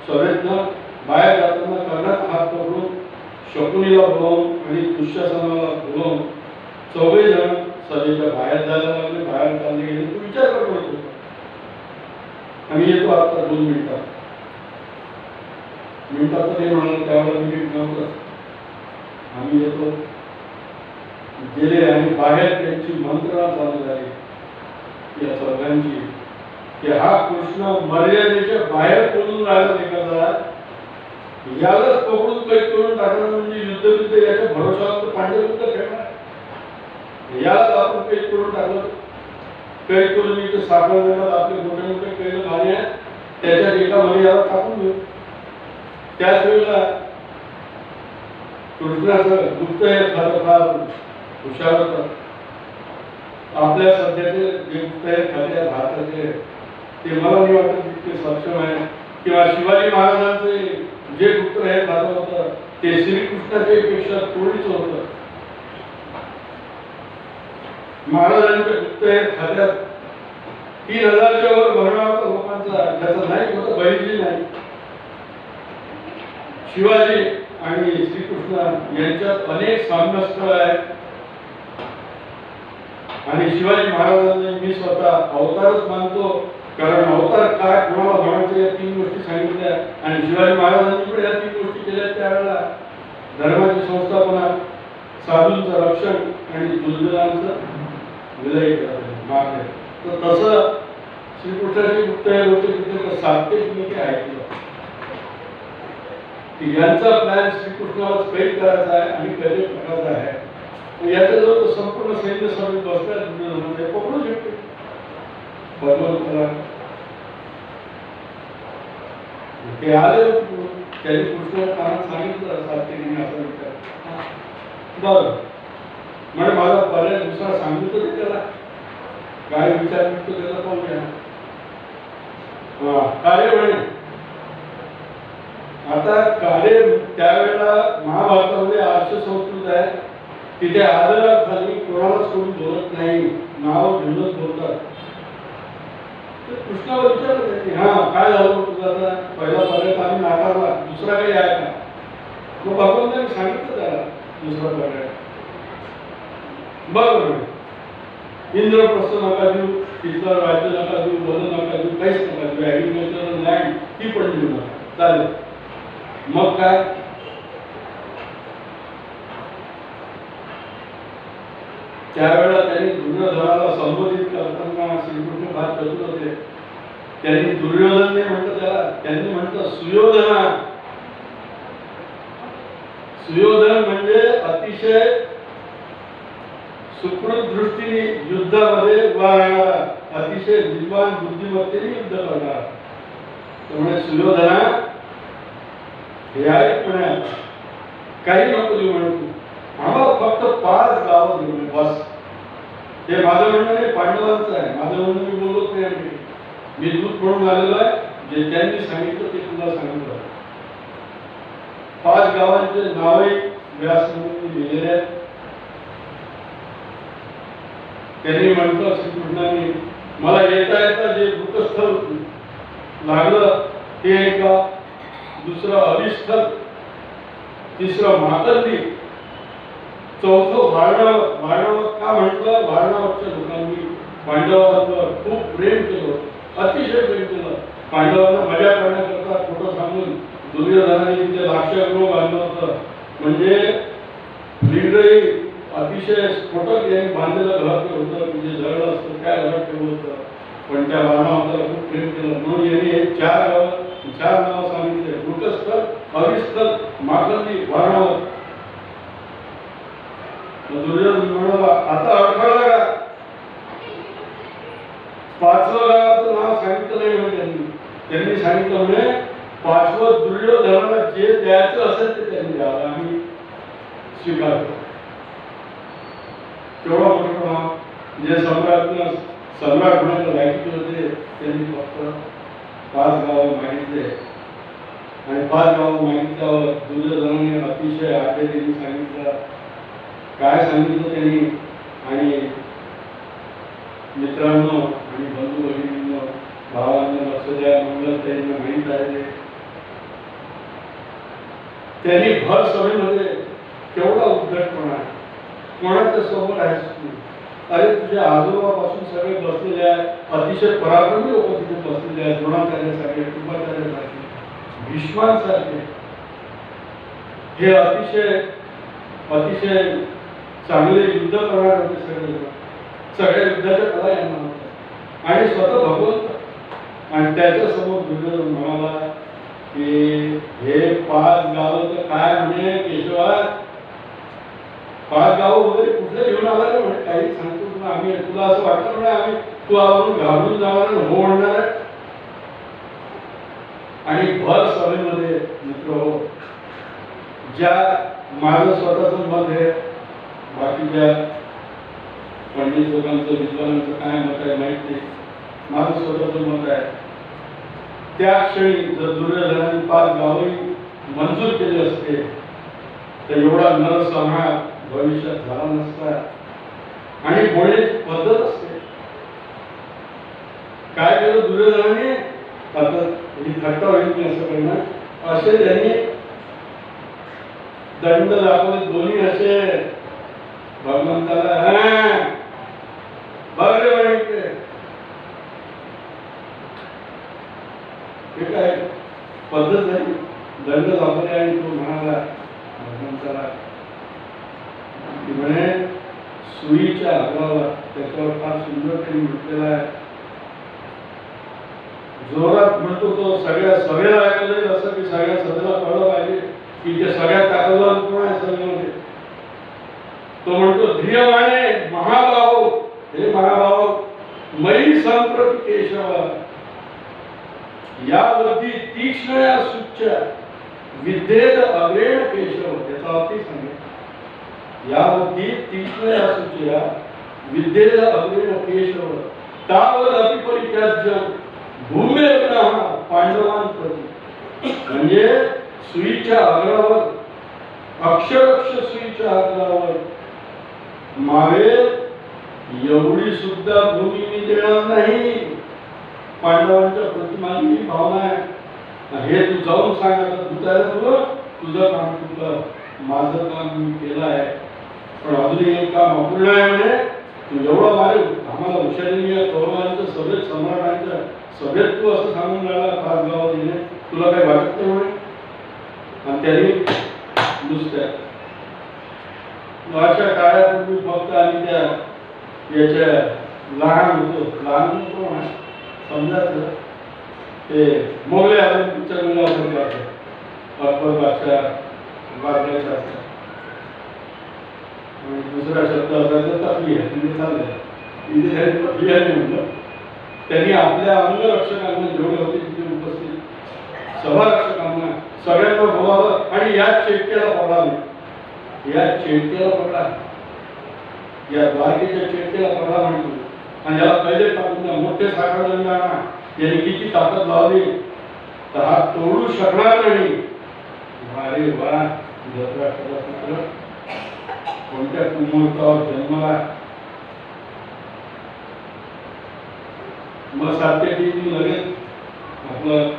सभेतनं बाहेर जाताना कर्णात हात पकडून शकुनीला बोलावून आणि दुःशासनाला बोलावून चौघे जण सभेच्या बाहेर जायला लागले. बाहेर चालले गेले. तू विचार करतो आम्ही येतो आता 2 मिनिटात. मिनिटात ते म्हणाले त्यावेळेला मिनिट नव्हतं. आम्ही येतो गेले आणि बाहेर त्यांची मंत्रणा चालू झाली या चौघांची की हा कृष्ण मर्यादेच्या बाहेर पडून राहिला एखादा यालाच पकडून कैद करून टाकणं म्हणजे युद्ध याच्या भरोशावर तर पांडवयुद्ध खेळणार. यालाच आपण कैद करून टाकलं. कैद करून इथे साखर देणार आपले मोठे मोठे कैद भारी आहे त्याच्यात एका याला टाकून घेऊ. त्याच वेळेला कृष्णाचं गुप्त हे खातं फार हुशार होतं. आपल्या सध्याचे जे गुप्त हे खाते भारताचे ते मला नाही वाटत तितके सक्षम आहे किंवा शिवाजी महाराजांचे जे गुप्त हे खातं होतं ते श्रीकृष्णाच्या पेक्षा थोडीच होतं. महाराजांच्या गुप्त हे खात्यात 3000च्या वर भरणा होता लोकांचा. त्याचा नाईक होता बहिर्जी नाही. शिवाजी आणि श्रीकृष्ण यांच्यात अनेक साम्यस्थळ आहेत आणि शिवाजी महाराजांनी मी स्वतः अवतारच मानतो कारण अवतार काय कोणाला म्हणायचं या 3 गोष्टी सांगितल्या आणि शिवाजी महाराजांनी पण या 3 गोष्टी केल्या. त्यावेळेला धर्माची संस्थापना साधूंचं रक्षण आणि दुर्जनांचं विलय मार्ग. तर तसं श्रीकृष्णाची गुप्त होते तिथे सात्विक मी ते ऐकलं की यांचा प्लॅन श्रीकृष्णालाच कैद करायचा आहे आणि कैद करायचा आहे. याच्याजवळ संपूर्ण सैन्य सभेत बसल्या पकडू शकते ते आले त्यांनी कृष्णाला कानात सांगितलं सात्विकीने असा विचार बरं म्हणजे माझा पर्याय दुसरा सांगितलं ते त्याला काय विचार करतो त्याला पाहूया. कार्य म्हणे आता कार्य त्यावेळेला महाभारतामध्ये 800 संस्कृत आहे तिथे आदराखाली कोणालाच कोणी बोलत नाही नाव घेऊनच बोलतात. कृष्णाला विचारलं त्यांनी हा काय झालं तुझा आता पहिला पर्याय आम्ही नाकारला दुसरा काही आहे का. मग भगवंतांनी सांगितलं त्याला दुसरा पर्याय बरोबर इंद्रप्रस्थ नका देऊ तिथलं राज्य नका देऊ बल नका देऊ काहीच नका देऊ ऍग्रिकल्चरल लँड ती पण देऊ नका चालेल. मग काय त्यावेळेला त्यांनी दुर्योधनाला संबोधित करताना श्रीकृष्ण फार चतुर होते. त्यांनी दुर्योधन नाही म्हटलं त्याला त्यांनी म्हटलं सुयोधना. सुयोधन म्हणजे अतिशय सुकृत दृष्टीने युद्धामध्ये उभा राहणारा अतिशय विद्वान बुद्धिमत्तेने युद्ध करणारा. त्यामुळे सुयोधना हे आहेत म्हणे काही नको देऊ म्हणून आम्हाला फक्त 5 गावं देऊ बस. हे माझं म्हणणं नाही पांडवांचं आहे. माझं म्हणणं मी बोलत नाही. मी दूत म्हणून आलेलो आहे जे त्यांनी सांगितलं ते तुला सांगितलं. 5 गावांचे नावे व्यासमुनी लिहिलेले आहेत. त्यांनी म्हटलं श्रीकृष्णाने मला येता येता जे भूतस्थळ लागलं ते एका दुसरं अविष्ठल, तिसरं माकल्ली, चौथं वारणावत. वारणावत का म्हटलं? वारणावतच्या लोकांनी पांडवांवर खूप प्रेम केलं, अतिशय प्रेम केलं. पांडवांना मजा करण्याकरता खोटं सांगून दुर्योधनाने तिथे लाक्षागृह बांधलं होतं. म्हणजे लिंगही अतिशय स्फोटक यांनी बांधलेलं घर ते होतं, म्हणजे जळलं असतं काय घर ठेवलं होतं. पण त्या वारणावताला खूप प्रेम केलं म्हणून यांनी हे चार नाव सांगितले: वृकस्थल, अविस्थल, माकल्ली, वारणावत. दुर्योधन म्हणाला, आता अडखळला का? पाचवं गावाचं नाव सांगितलं नाही म्हणजे त्यांनी सांगितलं म्हणे पाचवं दुर्योधनाला जे द्यायचं असेल ते त्यांनी द्यावं, आम्ही स्वीकारतो. केवढा मोठं नाव! जे सम्राट होण्याचं लायकी होते त्यांनी फक्त 5 गावं मागितले आणि 5 गावं मागितल्यावर दुर्योधनाने अतिशय आठवणीने सांगितलं. काय सांगितलं त्यांनी? आणि मित्रांनो आणि बंधू भगिनींनो, भावांना लक्ष द्या, मंगलताईंना माहीत आहे त्यांनी भर सभेमध्ये केवढा उद्धटपणा आहे. कोणाच्या सोबत आहेस तू? अरे तुझ्या आजोबापासून सगळे बसलेले आहेत, अतिशय पराक्रमी लोक तिथे बसलेले आहेत, द्रोणाचार्यासारखे, कृपाचार्यासारखे, भीष्मांसारखे. हे अतिशय चांगले युद्ध करणारे होते सगळे लोक. सगळ्या युद्धाच्या कला यांना होत्या आणि स्वतः भगवंत. आणि त्याच्या समोर दुर्योधन म्हणाला की हे 5 गावं तर काय म्हणे केशवा, 5 गावं वगैरे कुठले घेऊन आला रे म्हणे. काही सांगतो तुला, आम्ही तुला असं वाटतं म्हणे आम्ही तू आपण घाबरून जाणार हो म्हणणार आहे. आणि भर सभेमध्ये मित्र हो, ज्या माझं स्वतःचं मत आहे, बाकीच्या पंडित लोकांचं विद्वानांचं काय मत आहे माहित नाही, माझं स्वतःचं मत आहे. त्या क्षणी जर दुर्योधनाने 5 गावही मंजूर केले असते तर एवढा नरसंहार भविष्यात झाला नसता. आणि बोलण्याची पद्धत असते. काय केलं दुर्योधनाने? आता ही थट्टा होईल मी असं करणं, असे त्यांनी दंड दाखवले दोन्ही असे भगवंताला. बघले म्हणे हे काय पद्धत झाली? दंड दाखवले आणि तो म्हणाला भगवंताला की म्हणे सुईच्या अग्रावर, त्याच्यावर फार सुंदर त्यांनी म्हटलेला आहे, जोरात म्हणतो तो सगळ्या सभेला ऐकलं जाईल असं की सगळ्या सभेला कळलं पाहिजे की ते सगळ्यात ताकदवान कोण आहे सभेमध्ये. तो म्हणतो धियमाने महाभाव, हे महाभाव, मयी संप्रति केशव, यावधी तीक्ष्ण या सुच्च विद्येत अग्रेण केशव. याचा अर्थ सांगेल, यावधी तीक्ष्ण या सुच्च विद्येत अग्रेण केशव, तावद अतिपरित्याज्य भूमेवना पांडवांप्रती. म्हणजे सुईच्या अग्रावर, अक्षरक्ष सुईच्या अग्रावर मावे एवढी सुद्धा भूमी मी देणार नाही. पांडवांच्या प्रति माझी भावना आहे. हे तू जाऊन सांग, आता तू तयार, तुझं काम तू कर, माझं काम मी केलं आहे, पण अजून एक काम अपूर्ण आहे म्हणे. तू एवढा मारे आम्हाला हुशारी कौरवांच्या सभेत, सम्राटांच्या सभेत तू असं सांगून राहिला 5 गावात येणे, तुला काही वाटत नाही म्हणे. आणि त्यांनी नुसत्या अशा काळापूर्वी फक्त आम्ही त्या याच्या लहान होतो समजायचं ते मोगले आलं पिक्चर मध्ये आपण पाहतो, अकबर बादशाह बादशाह असतात. आणि दुसरा शब्द असायचा तफली आहे, म्हणजे चाललंय इथे तफली आहे म्हणलं. त्यांनी आपल्या अंगरक्षकांना जेवढे होते तिथे उपस्थित सभारक्षकांना सगळ्यांना बोलावलं आणि या चेटक्याला पकडा, या चेटक्याला पकडा, या द्वारकेच्या चेटक्याला पकडा म्हणतो. आणि याला पहिले टाकून द्या, मोठे साखरदंड आणा. यांनी किती ताकद लावली तर हा तोडू शकणार नाही. अरे वा, कोणत्या कुमुहूर्तावर जन्मला. मग सात्यकीने लगेच आपलं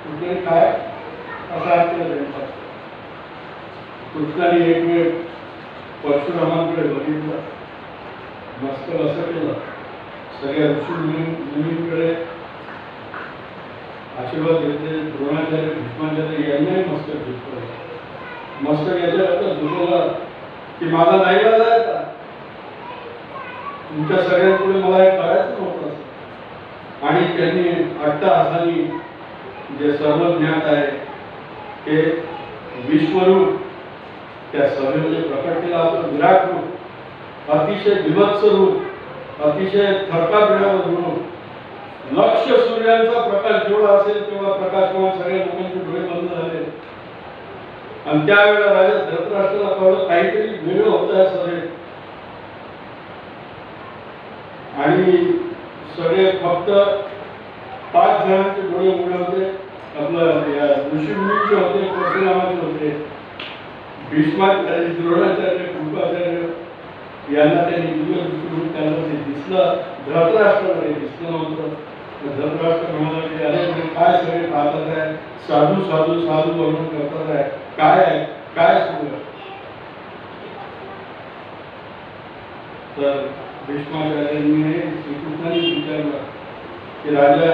कुठे काय कृष्णाने एक वेळ परशुरामांकडे बघितलं, मस्तक असं केलं, सगळ्या ऋषी मुनींकडे आशीर्वाद घेतले, द्रोणाचार्य भीष्माचार्य यांनाही मस्तक झुकवलं. मस्तक याच्याकरता झुकवलं की माझा नाही जायचा, तुमच्या सगळ्यांपुढे मला हे करायचं नव्हतं. आणि त्यांनी अट्टहासाने जे सर्व ज्ञात आहे ते विश्वरूप त्या सभेमध्ये प्रकट केलं. आपलं विराट रूप, अतिशय विभत्स रूप, अतिशय थरकापिणारं रूप, लक्ष सूर्यांचा प्रकाश जेवढा असेल तेवढा प्रकाशमान सगळ्या लोकांचे डोळे बंद झाले. आणि त्यावेळेला राजा धृतराष्ट्राला कळलं काहीतरी वेगळं होतं या सभेत. आणि सगळे फक्त 5 जणांचे डोळे उघडे होते. आपलं या ऋषी मुनींचे होते, परशुरामाचे होते, भीष्माचार्य, द्रोणाचार्य, कृपाचार्य यांना त्यांनी दिव्य दृष्टी त्यांना ते दिसलं. धृतराष्ट्राला हे दिसलं नव्हतं. धृतराष्ट्र म्हणाला की अरे काय सगळे पाहतात आहे, साधू साधू साधू वर्णन करतात आहे, काय आहे, काय सुरू आहे. तर भीष्माचार्यांनी श्रीकृष्णाने विचारलं की राजा,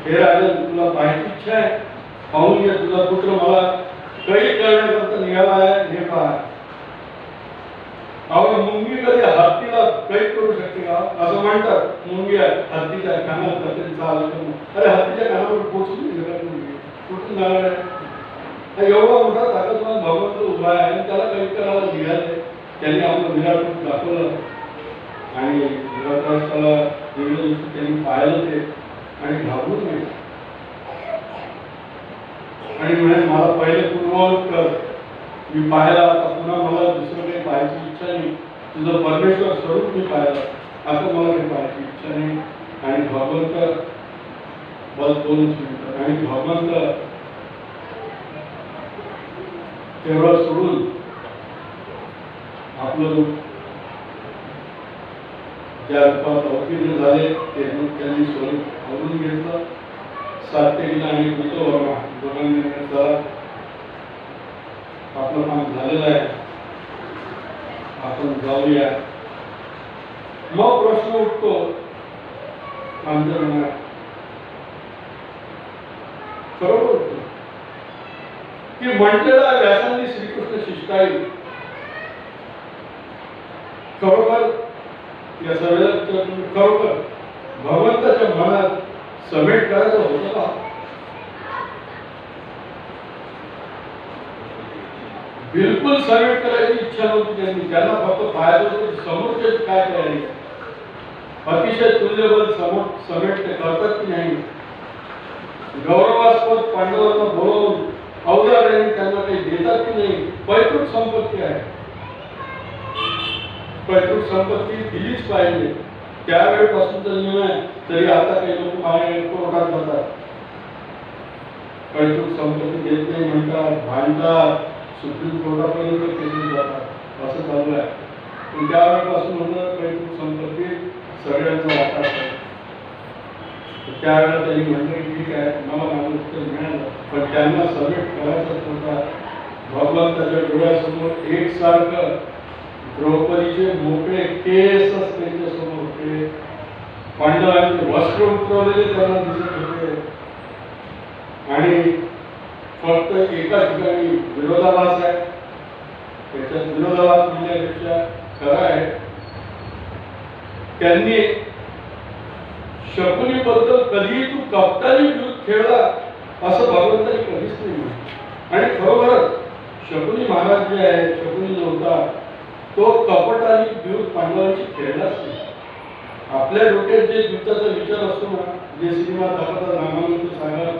हे राजा तुला पाहायची इच्छा आहे, पाहून घे, तुझा पुत्र मला काही करण्याकरता निघाला आहे, हे पहा. अहो मुंगी कधी हत्तीला कैद करू शकते का? असं म्हणतात, मुंगी हत्तीच्या कानात कधी चालत, अरे हत्तीच्या कानावर पोचू नाही शकत मुंगी, कुठून जाणार आहे? एवढा मोठा ताकदवान भगवंत उभा आहे आणि त्याला कैद करायला निघाले. त्यांनी आपलं विराट रूप दाखवलं आणि धृतराष्ट्राला दिव्य दृष्टी त्यांनी पाहिलं ते आणि घाबरून गेले आणि म्हणे मला पहिले पूर्ववत कर, मी पाहिला, आता पुन्हा मला दुसरं काही पाहायची इच्छा नाही, तुझं परमेश्वर स्वरूप मी पाहिलं, आता मला काही पाहायची इच्छा नाही. आणि भगवंत बस 2 मिनिटं आणि भगवंत तेवढं सोडून आपलं रूप ज्या रूपात अवतीर्ण झाले ते रूप त्यांनी स्वरूप आवरून घेतलं. सात्यकीला आणि कृतवर्मा दोघांनी चला आपलं काम झालेलं आहे, आपण जाऊया. मग प्रश्न उठतो आमच्या मनात, बरोबर की म्हटलेला व्यासांनी श्रीकृष्ण शिष्टाई खरोखर या सगळ्या खरोखर भगवंताच्या मनात समेट करायचं होतं का? बिलकुल समेट करायची इच्छा नव्हती त्यांनी. त्यांना फक्त पाहायचं होतं समोरचे काय तयारी, अतिशय तुल्यबल समेट ते करतात की नाही. गौरवास्पद पांडवांना बोलवून औदार्याने त्यांना काही देतात की नाही. पैतृक संपत्ती आहे, पैतृक संपत्ती दिलीच पाहिजे. त्यावेळेपासूनचा नियम आहे, तरी आता काही लोक बाहेर कोर्टात जातात, पैतृक संपत्ती देत नाही म्हणतात, भांडतात, सुप्रीम कोर्टापर्यंत केली जातात, असं चालू आहे. पण त्यावेळेपासून होतं पैतृक संपत्ती सगळ्यांचा वाटा आहे. त्यावेळेला त्यांनी म्हटलं ठीक आहे, मला माझं उत्तर मिळालं, पण त्यांना समेट करायचाच होता. भगवंताच्या डोळ्यासमोर एकसारखं द्रौपदीचे मोकळे केस त्यांच्या समोर होते, पांडवांचे वस्त्र उतरवलेले त्यांना दिसत होते आणि फक्त एका ठिकाणी विरोधाभास आहे. त्याच्यात विरोधाभास म्हणण्यापेक्षा खरं आहे, त्यांनी शकुनीबद्दल कधीही तू कपटाने विरुद्ध खेळला असं भगवंतानी कधीच नाही म्हटलं. आणि खरोखरच शकुनी महाराज जे आहे, शकुनी जो होता तो कपट आणि विरुद्ध पांडवांची खेळलाच नाही. आपल्या डोक्यात जे युद्धाचा विचार असतो ना, जे सिनेमा दाखवतात रामानंद सागर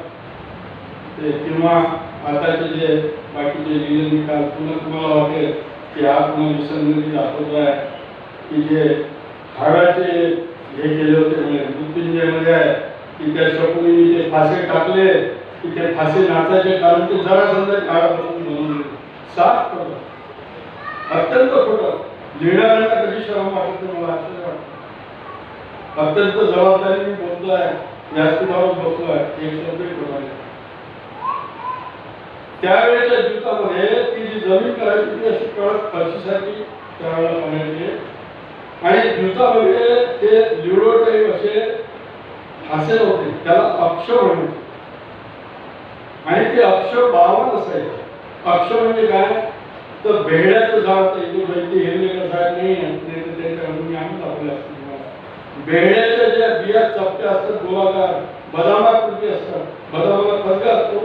ते किंवा आताचे जे बाकीचे लिहिले निकाल, पुन्हा तुम्हाला वाटेल की हा पुन्हा विसंगती दाखवतो आहे की जे हाडाचे हे केले होते म्हणजे मृत्युंजयमध्ये आहे की त्या शकुनीने ते फासे टाकले की ते फासे नाचायचे, कारण ते जरा समजा काळापासून म्हणून साफ करतो. अत्यंत खोटं. लिहिणाऱ्यांना कशी शरम वाटत नाही, मला आश्चर्य वाटतं. अत्यंत जबाबदारीने बोलतो आहे, व्यासपीठावर बसलो आहे, एक शब्द खोटा. त्यावेळेच्या युद्धामध्ये ती जी जमीन करायची ती अशी कडक फरशीसारखी त्यावेळेला बनायची आणि युद्धामध्ये ते लिडो टाईप असे होते त्याला अक्ष म्हणायचे आणि ते अक्ष 52 असायचे. अक्ष म्हणजे काय तर भेड्याचं झाड हिरवे झाड नाही आपल्या भेड्याच्या ज्या बिया चपट्या असतात गोलाकार बदामाकृती असतात. बदामाला फरका असतो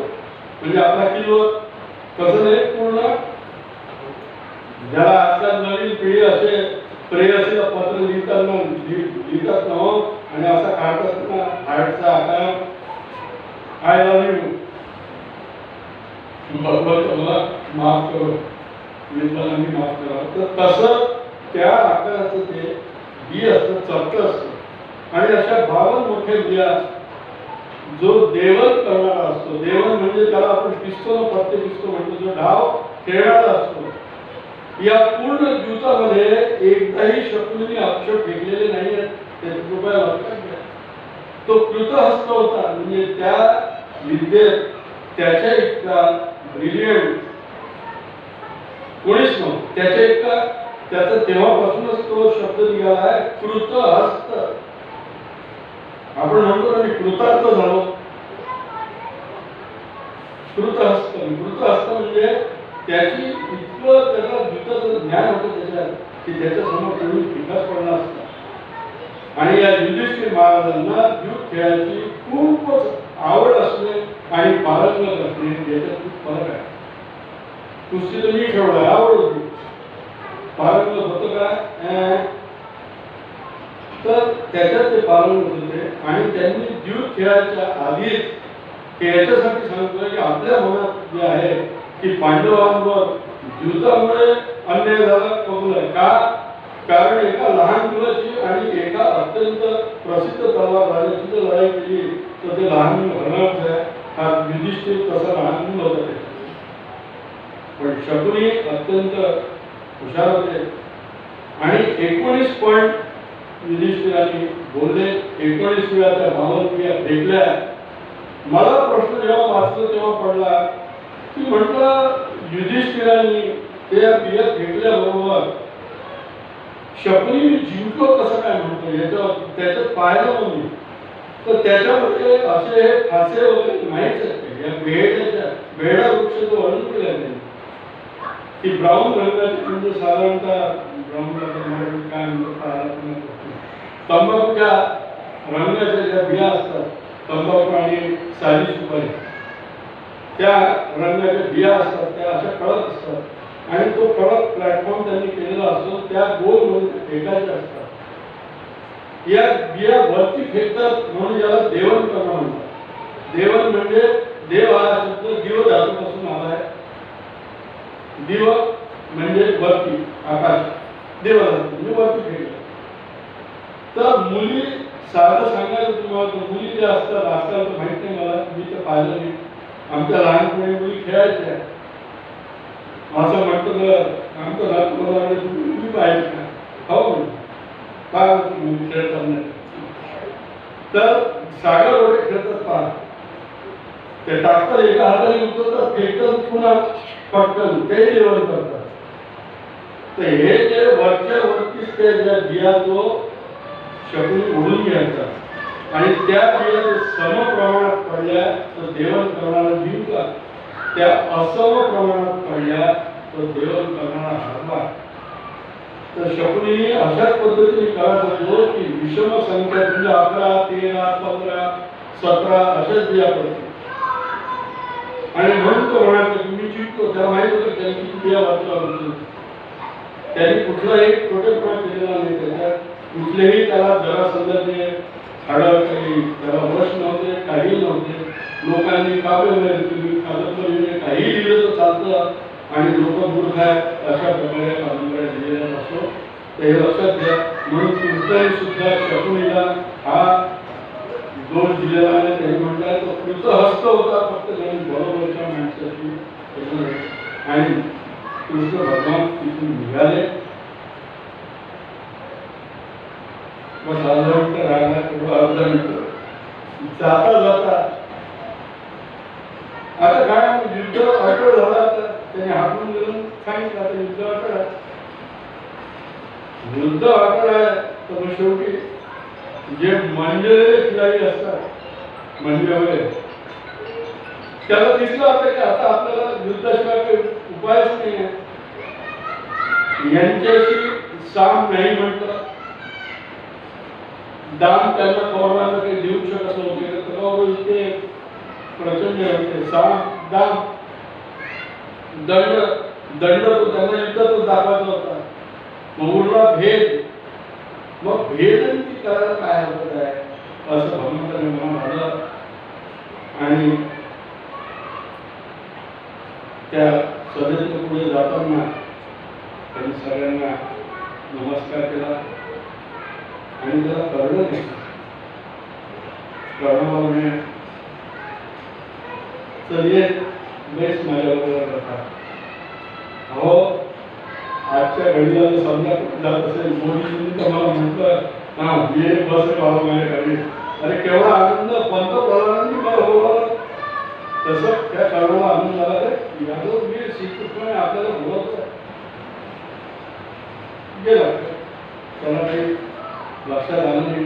म्हणजे आपला किलो कसं नाही पूर्ण ज्याला आजकाल नवीन पिढी असे प्रेयसीला पत्र लिहितात ना आणि असा काढतात ना हार्टचा आकार आय लव्ह यू बरोबर मला माफ करो मित्रांनी माफ करा. तर तसं त्या आकाराचं ते बी असतं चपटं असतं आणि अशा 52 मोठ्या बिया जो देवन करणारा असतो. देवन म्हणजे त्याला आपण पिस्तूल पत्ते पिस्तूल म्हणतो जो डाव खेळणारा असतो. या पूर्ण युद्धामध्ये एकदाही शत्रूंनी अक्ष फेकलेले नाही आहेत. ते कृपया लक्षात घ्या. तो कृतहस्त होता म्हणजे त्या विद्येत त्याच्या इतका ब्रिलियंट कोणीच नव्हतं. त्याच्या इतका त्याचा तेव्हापासूनच तो शब्द निघाला आहे कृतहस्त. आपण म्हणतो ना कृतार्थ झालो. कृतहस्त म्हणजे त्याची इतकं त्याला युद्धाचं ज्ञान होतं त्याच्यात की त्याच्यासमोर कोणी विकास पडला असता. आणि या युधिष्ठिर महाराजांना युद्ध खेळाची खूपच आवड असणे आणि पारंगत असणे याच्यात खूप फरक आहे. कुस्ती तर मी खेळलोय आवड होती पारंगत होतं का तर त्याच्यात ते पारंगत होते आणि त्यांनी युद्ध खेळाच्या आधीच याच्यासाठी सांगितलं की आपल्या मनात जे आहे की पांडवांवर युद्धामुळे अन्याय झाला कबूल आहे का कारण एका लहान मुलाची आणि एका अत्यंत प्रसिद्ध तलवार राजाची जर लढाई केली तर ते लहान मुल हरणारच आहे. हा युधिष्ठिर तसा लहान मुल होता पण शकुनी अत्यंत हुशार होते आणि 19 पॉइंट युधिष्ठिरांनी बोलले. 19 वेळा त्या 52 बिया फेकल्या. मला प्रश्न जेव्हा वाचला तेव्हा पडला की म्हटलं युधिष्ठिरांनी त्या बिया फेकल्याबरोबर शकुनी जिंकलो कसं काय म्हणतो त्याच्यात पाहायला म्हणजे तर त्याच्यामध्ये असे फासे वगैरे नाहीच आहेत. या बेडा वृक्षाचं वर्णन केलं आहे की ब्राऊन रंगाचे म्हणजे साधारणतः ब्राऊन काय म्हणतो तंबाखूच्या रंगाच्या ज्या बिया असतात तंबाखू आणि साधी सुपारी त्या रंगाच्या बिया असतात त्या अशा कडक असतात आणि तो कडक प्लॅटफॉर्म त्यांनी केलेला असतो त्या गोल मध्ये फेकायच्या असतात. या बिया वरती फेकतात म्हणून याला देवन करणं म्हणतात. देवन म्हणजे देव हा शब्द दिव धातूपासून आला आहे. दिव म्हणजे वरती आकाश देव धातू म्हणजे वरती फेकतात. तर मुली साधं सांगायचं तुम्हाला मुली ज्या असतात आजकाल तर माहित नाही मला मी तर पाहिलं नाही. आमच्या लहानपणी मुली खेळायच्या असं म्हणतो आमचं नागपूर तुम्ही पाहिजे का हो काय खेळताना तर सागर वगैरे खेळतात पहा ते टाकतात एका हाताने उचलतात फेकतात पुन्हा पटकन ते जेवण करतात. तर हे जे वरच्या वरतीच ते ज्या बिया तो शकुनी ओढून घ्यायचा आणि त्या बिया सम प्रमाणात पडल्या तर देवन करणारा जिंकला. त्या असम प्रमाणात पडल्या तर देवन करणारा हरला. तर शकुनीने अशाच पद्धतीने करायचं होतो की विषम संख्या म्हणजे 11, 13, 15, 17 अशाच बिया पडतात आणि म्हणून तो म्हणायचा की मी जिंकतो. त्याला माहित होतं त्यांनी किती बिया वाचला होतो. त्यांनी कुठलाही छोटेपणा केलेला नाही. त्याच्यात कुठलेही त्याला जरा संदर्भे हाडं काही त्याला वश नव्हते काही नव्हते. लोकांनी काव्य तुम्ही कादंबरीने काही लिहिलं तर चालतं आणि लोक मूर्ख आहेत अशा प्रकारे कादंबऱ्या लिहिलेल्या असतो. तर हे लक्षात घ्या. म्हणून कुठलाही सुद्धा शकुनीला हा दोष दिलेला नाही. त्यांनी म्हटलं तो कृतहस्त होता फक्त त्यांनी बरोबरच्या माणसाची आणि कृष्ण भगवान तिथून निघाले. मग साधारणतः राहणार थोडं अर्धा मिनिट जाता जाता आता काय युद्ध अटळ त्यांनी हातून घेऊन सांगितलं आता युद्ध वाटत आहे, युद्ध वाटत आहे. तर मग शेवटी जे मंजलेले खिलाडी असतात मंजवले, त्याला दिसलं होतं की आता आपल्याला युद्धाशिवाय काही उपायच नाही आहे. यांच्याशी साम नाही म्हटलं, दाम त्यांना कौरवांना काही देऊ शकत नव्हते. तर कौरव इतके प्रचंड होते, साम दाम दंड दंड तो त्यांना युद्धातच दाखवायचा होता. मग उरला भेद. मग भेद करायला काय होत आहे असं भगवंताने निर्माण झालं. आणि त्या सभेच्या पुढे जाताना त्यांनी सगळ्यांना नमस्कार केला आणि त्याला कळलं नाही. कळणाला म्हणे तर ये बेस माझ्याबरोबर होता. अहो आजच्या घडीला जर समजा जात असेल, मोदीजींनी तर मला म्हटलं हा ये बस बाबा माझ्या घरी, अरे केवढा आनंद पंतप्रधानांनी मला बोलावलं. तसं त्या काळाला आनंद झाला. रे यादव वीर श्रीकृष्णाने आपल्याला बोलवलं गेला. त्याला काही लक्षात आलं नाही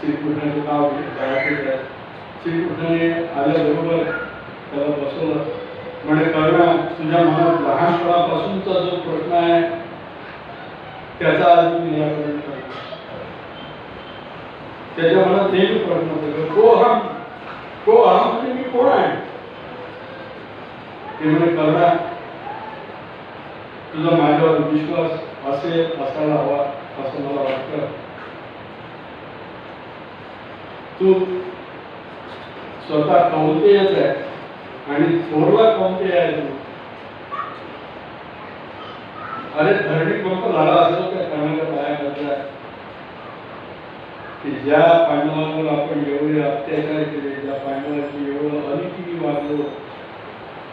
श्रीकृष्णाचे नाव आहे. श्रीकृष्णाने आल्याबरोबर त्याला बसवलं. म्हणजे करुणा, तुझ्या मनात लहानपणापासूनचा जो प्रश्न आहे त्याचा आज मी निराकरण करतो. त्याच्या मनात नेहमी प्रश्न होते को हम म्हणजे मी कोण आहे. ते म्हणजे करुणा, तुझा माझ्यावर विश्वास असायला हवा असं मला वाटतं. तू स्वतः कौंतेयच आहे आणि थोरला कौंतेय आहे तू. अरे धरणी पंप झाला असेल त्या कर्णाला पाया घातला की ज्या पांडवांवर आपण एवढे अत्याचार केले, ज्या पांडवांची एवढं अनिती वागलो,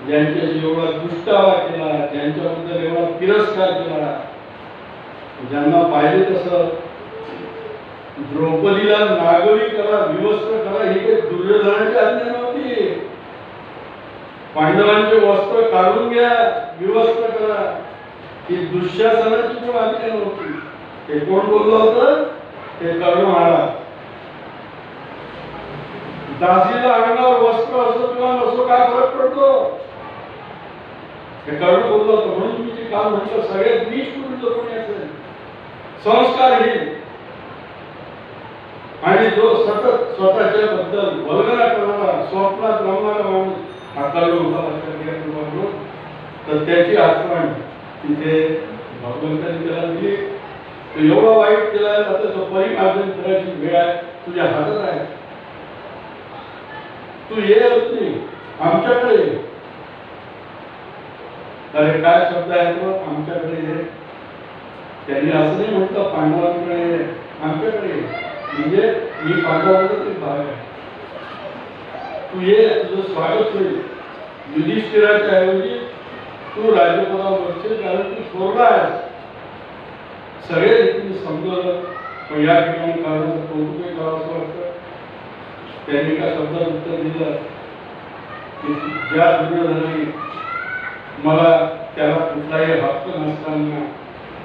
ज्यांच्याशी एवढा दुष्टावा केला, ज्यांच्याबद्दल एवढा तिरस्कार केला, ज्यांना पाहिजे तसं द्रौपदीला नागरी करा, विवस्त्र करा, ही काही दुर्योधनाची आज्ञा नव्हती. पांडवांचे वस्त्र काढून घ्या, विवस्त्र करा, ही दुःशासनाची पण आज्ञा नव्हती. हे कोण बोललं होतं? ते कर्ण महाराज. दासीला अंगावर वस्त्र असो किंवा नसो काय फरक पडतो? हे कर्ण बोललं होतं. म्हणून मी जे काल म्हटलं सगळ्यात नीच पुरुष कोणी असेल संस्कारहीन आणि जो सतत स्वतःच्या बद्दल वल्गना करणारा, स्वप्नात रमणारा माणूस हा कर्ण होता. तर त्याची आठवण तिथे भगवंतांनी त्याला दिली. तो एवढा वाईट केला, आता तो परिमार्जन करायची वेळ आहे, तुझ्या हातात आहे. तू ये नाही आमच्याकडे. अरे काय शब्द आहे तो आमच्याकडे ये. त्यांनी असं नाही म्हटलं पांडवांकडे, आमच्याकडे. म्हणजे मी पांडवांचा एक भाग आहे. तू ये, तुझं स्वागत होईल. युधिष्ठिराच्या ऐवजी तू राजपदावर बसशील, कारण तू थोरला आहेस. सगळे रीतीने समजवलं. पण या ठिकाणी काढून कौतुक करावं असं वाटतं. त्यांनी एका शब्दात उत्तर दिलं की ज्या दुर्योधनाने मला त्याला कुठलाही हक्क नसताना,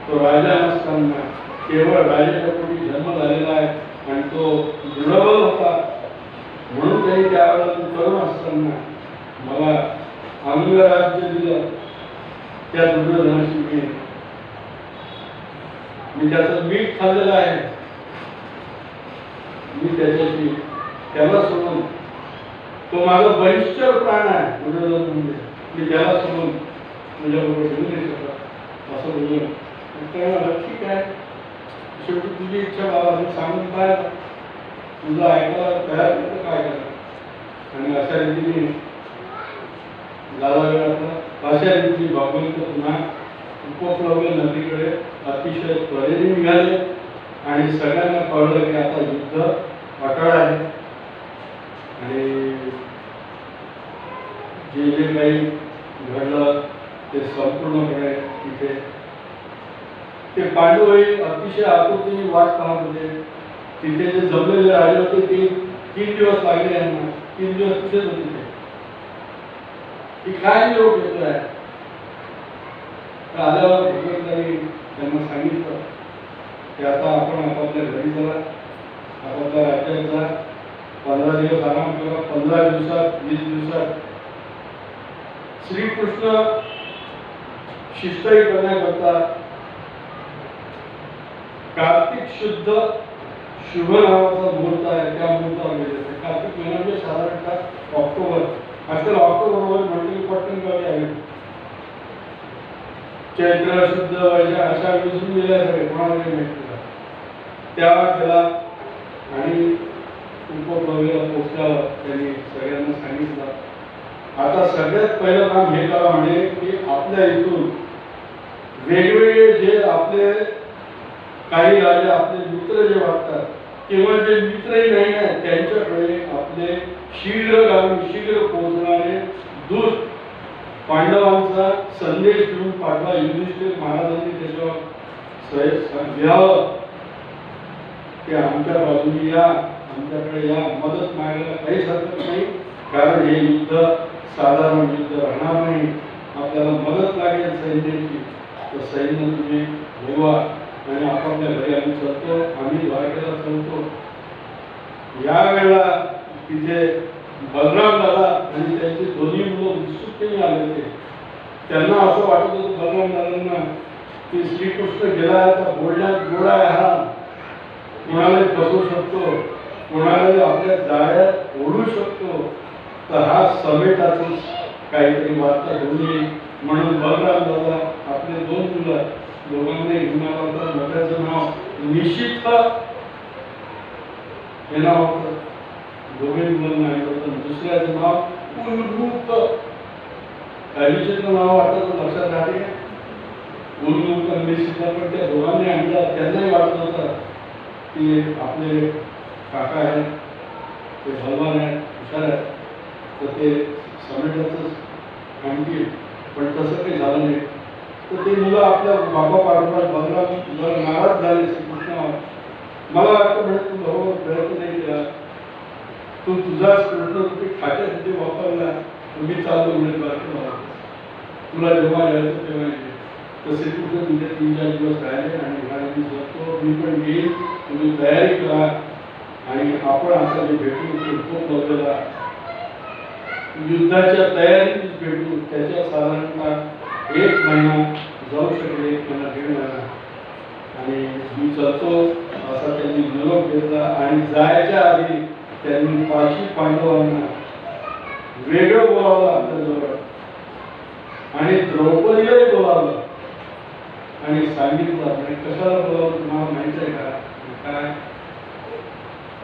तो राजा नसताना, केवळ राजाच्या पोटी जन्म झालेला आहे आणि तो दृढबल होता, म्हणून त्यांनी त्यावेळेला तो तरुण असताना मला अंगराज्य दिलं. त्या दुर्योधनाशी मी त्याचं मीठ खाल्लेलं आहे. मी त्याच्याशी त्याला सोडून, तो माझा बहिष्कर प्राण आहे दुर्योधन म्हणजे, मी त्याला सोडून तुझ्याबरोबर घेऊन नाही शकत असं बोललं. ठीक आहे, शेवटी तुझी इच्छा बाबा, मी सांगून काय तुझं ऐकायला तयार होतं काय करा. आणि अशा रीतीने झाला वेळ आता. अशा रीतीने भगवंत पुन्हा उपप्लव्य नदीकडे अतिशय त्वरेने निघाले आणि सगळ्यांना कळलं की आता युद्ध अटळ आहे. आणि जे जे काही घडलं ते संपूर्णपणे तिथे ते पांडवही अतिशय आतुरतेने वाट पाहत होते. तिथे जे जमलेले राजे होते ते 3 दिवस लागले यांना. 3 दिवस तिथेच होते ते. काय निरोप येतो आहे तर आल्यावर भगवंतांनी त्यांना सांगितलं की आता आपण आपापल्या घरी चला, आपापल्या राज्यात जा, 15 दिवस आराम करा. 15 दिवसात 20 दिवसात श्रीकृष्ण शिष्टाई करण्याकरता कार्तिक शुद्ध शुभ नावाचा मुहूर्त आहे, त्या मुहूर्तावर गेले. कार्तिक महिना म्हणजे साधारणतः ऑक्टोबर. आजकाल ऑक्टोबरमध्ये म्हटलं पटकन कधी आहे, चैत्र शुद्ध व्हायच्या अशा विसरून गेल्या सगळे, कोणाला काही माहिती नाही. त्या त्याला आणि उपप्रवेला पोचल्यावर त्यांनी सगळ्यांना सांगितलं, आता सगळ्यात पहिलं काम हे करा म्हणजे की आपल्या इथून वेगवेगळे जे आपले काही राजे आपले मित्र जे वाटतात किंवा जे मित्रही नाही आहेत त्यांच्याकडे आपले शीघ्र पोहोचणारे दूत पांडवांचा संदेश घेऊन पाठवा. युधिष्ठिर महाराजांनी त्याच्यावर घ्यावं की आमच्या बाजूने या, आमच्याकडे या, मदत मागायला काहीच हरकत नाही, कारण हे युद्ध साधारण युद्ध राहणार नाही. आपल्याला मदत लागेल सैन्याची, तर सैन्य तुम्ही बोलवा आणि आपापल्या घरी आम्ही चलतो, आम्ही द्वारकेला चलतो. यावेळेला तिथे बलराम दादा आणि त्यांचे दोन्ही मुलं उत्सुकतेने आले होते. त्यांना असं वाटत होतं बलराम दादांना की श्रीकृष्ण गेला तर बोलण्यात गोडा आहे, हा कोणालाही फसवू शकतो, कोणालाही आपल्या जाळ्यात ओढू शकतो, तर हा समेटाच काहीतरी वार्ता घेऊन येईल. म्हणून बलराम दादा आपले दोन मुलं दोघांनाही घेऊन आला होता. मोठ्याचं नाव निशित हे नाव होतं, दोघे मुलांना आहे होतं. दुसऱ्याचं नाव उल्मुक्त, काहीचं नाव वाटत लक्षात राहते. उल्मुक्त निशित, पण त्या दोघांनी आणलं. त्यांनाही वाटत होतं की आपले काका आहेत, ते बलवान आहेत, हुशार आहेत, तर ते समेटाचंच आणखी, पण तसं काही झालं नाही. तर ते मुलं आपल्या बाबा पाठोपाठ बलराम जरा नाराज झाले श्रीकृष्णावर. मला वाटतं म्हणजे तू बरोबर प्रयत्न नाही केला, तू तुझाच कृष्ण खात्या तिथे वापरला, मी चालतो म्हणजे द्वारकेला, तुला जेव्हा यायचं तेव्हा येते. तर श्रीकृष्ण तिथे 3-4 दिवस राहिले आणि मी जगतो, मी पण येईल, तुम्ही तयारी करा आणि आपण आता जे भेटू खूप बघलेला युद्धाच्या तयारीत भेटू. त्याच्या साधारणतः 1 महिना जाऊ शकले, 1 महिना 1.5 महिना, आणि मी चलतो असा त्यांनी निरोप घेतला. आणि जायच्या आधी त्यांनी 5 पांडवांना वेगळं बोलावलं आपल्याजवळ आणि द्रौपदीलाही बोलावलं आणि सांगितलं, म्हणजे कशाला बोलावलं तुम्हाला माहिती आहे का? काय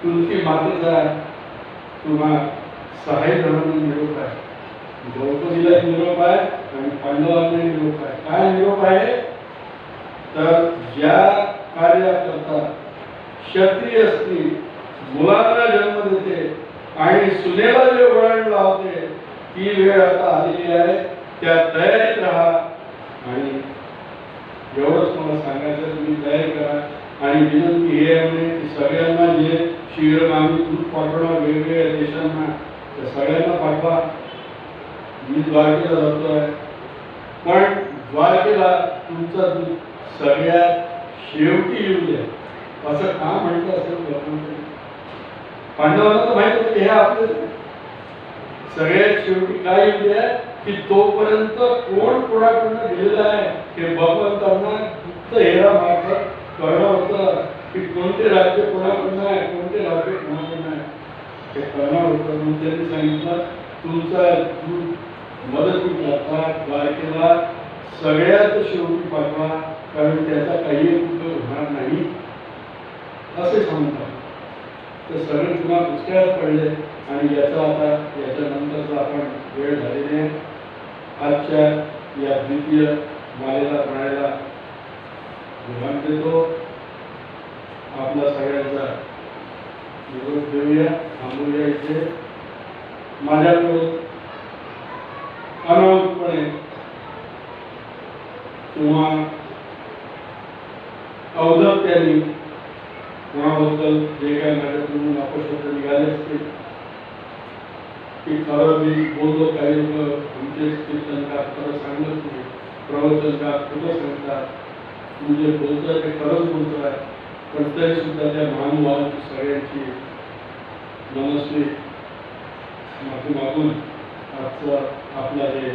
तुमची मातेचा तुम्हा 6 जणांना निरोप आहे, द्रौपदीला निरोप आहे आणि पांडवांना निरोप आहे. काय निरोप आहे? तर ज्या कार्याकरता क्षत्रिय स्त्री मुलांना जन्म देते आणि सुनेला जे वळण लावते, ती वेळ आता आलेली आहे, त्या तयारीत राहा. आणि एवढंच मला सांगायचं, तुम्ही तयारी करा. आणि विनंती हे आहे की सगळ्यांना जे शीघ्रगामी दूध पाठवणार वेगवेगळ्या देशांना, त्या सगळ्यांना पाठवा. मी द्वारकेला जातोय, पण द्वारकेला तुमचा दूध सगळ्यात शेवटी येऊ द्या. असं का म्हटलं असेल पांडवांना? तर माहित होतं की हे आपले सगळ्यात शेवटी काय येऊ द्या की तोपर्यंत कोण कोणाकडनं गेलेला आहे हे भगवंतांना गुप्त हेरा मार्फत कळलं होतं की कोणते राज्य कोणाकडनं आहे, कोणते राज्य कोणाकडनं आहे, हे कळणार होतं. म्हणून त्यांनी सांगितलं तुमचा दूध मदती करता द्वारकेला सगळ्यात शेवटी पाठवा, कारण त्याचा काही उपयोग होणार नाही असे सांगतात. तर सगळे पुन्हा दुसऱ्यात पडले आणि याचा आता याच्यानंतरचा आपण वेळ झालेली आहे. आजच्या या द्वितीय मालेला म्हणायला विराम देतो. आपला सगळ्यांचा निरोप देऊया, थांबूया इथे. माझ्याकडून अनावधपणे किंवा अवधत्याने कोणाबद्दल जे काही माझ्याकडून अपशब्द निघाले असतील की खरं मी बोललो, काही लोक आमचेच कीर्तनकार खरं सांगत नाही, प्रवचनकार खोटं सांगतात, तुम्ही जे बोलताय ते खरंच बोलताय, पण तरी सुद्धा त्या महानुभावांची सगळ्यांची नमस्ते माफी मागून आजचं आपलं हे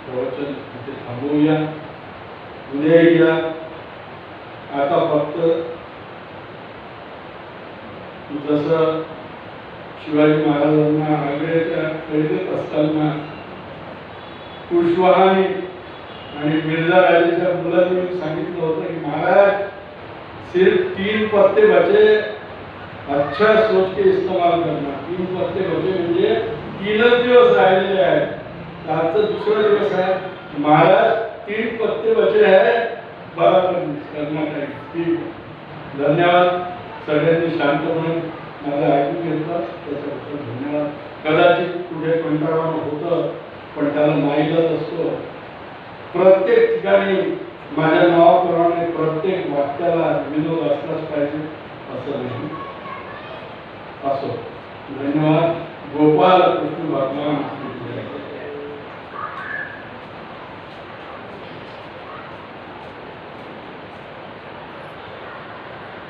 प्रवचन इथे थांबवूया. उद्या या. आता फक्त जसं शिवाजी महाराजांना आग्र्याच्या कैदेत असताना कुशवाहाने आणि मिर्झा गालीच्या मुलांनी सांगितलं होतं की महाराज सिर्फ 3 पत्ते बचे, अच्छा सोच के इस्तेमाल करना. 3 पत्ते बचे म्हणजे 3च दिवस राहिलेले आहेत. आजचा दुसरा दिवस आहे. महाराज 3 पत्ते बचे है, बराबर करना चाहिए. ठीक. धन्यवाद. सगळ्यांनी शांतपणे माझं ऐकून घेतलं त्याच्याबद्दल धन्यवाद. कदाचित पुढे कंटाळा होतं, पण त्याला नाईलाज असतो. प्रत्येक ठिकाणी माझ्या नावाप्रमाणे प्रत्येक वाक्याला विनोद असलाच पाहिजे असं नाही. असो. धन्यवाद. गोपाल कृष्ण भगवान.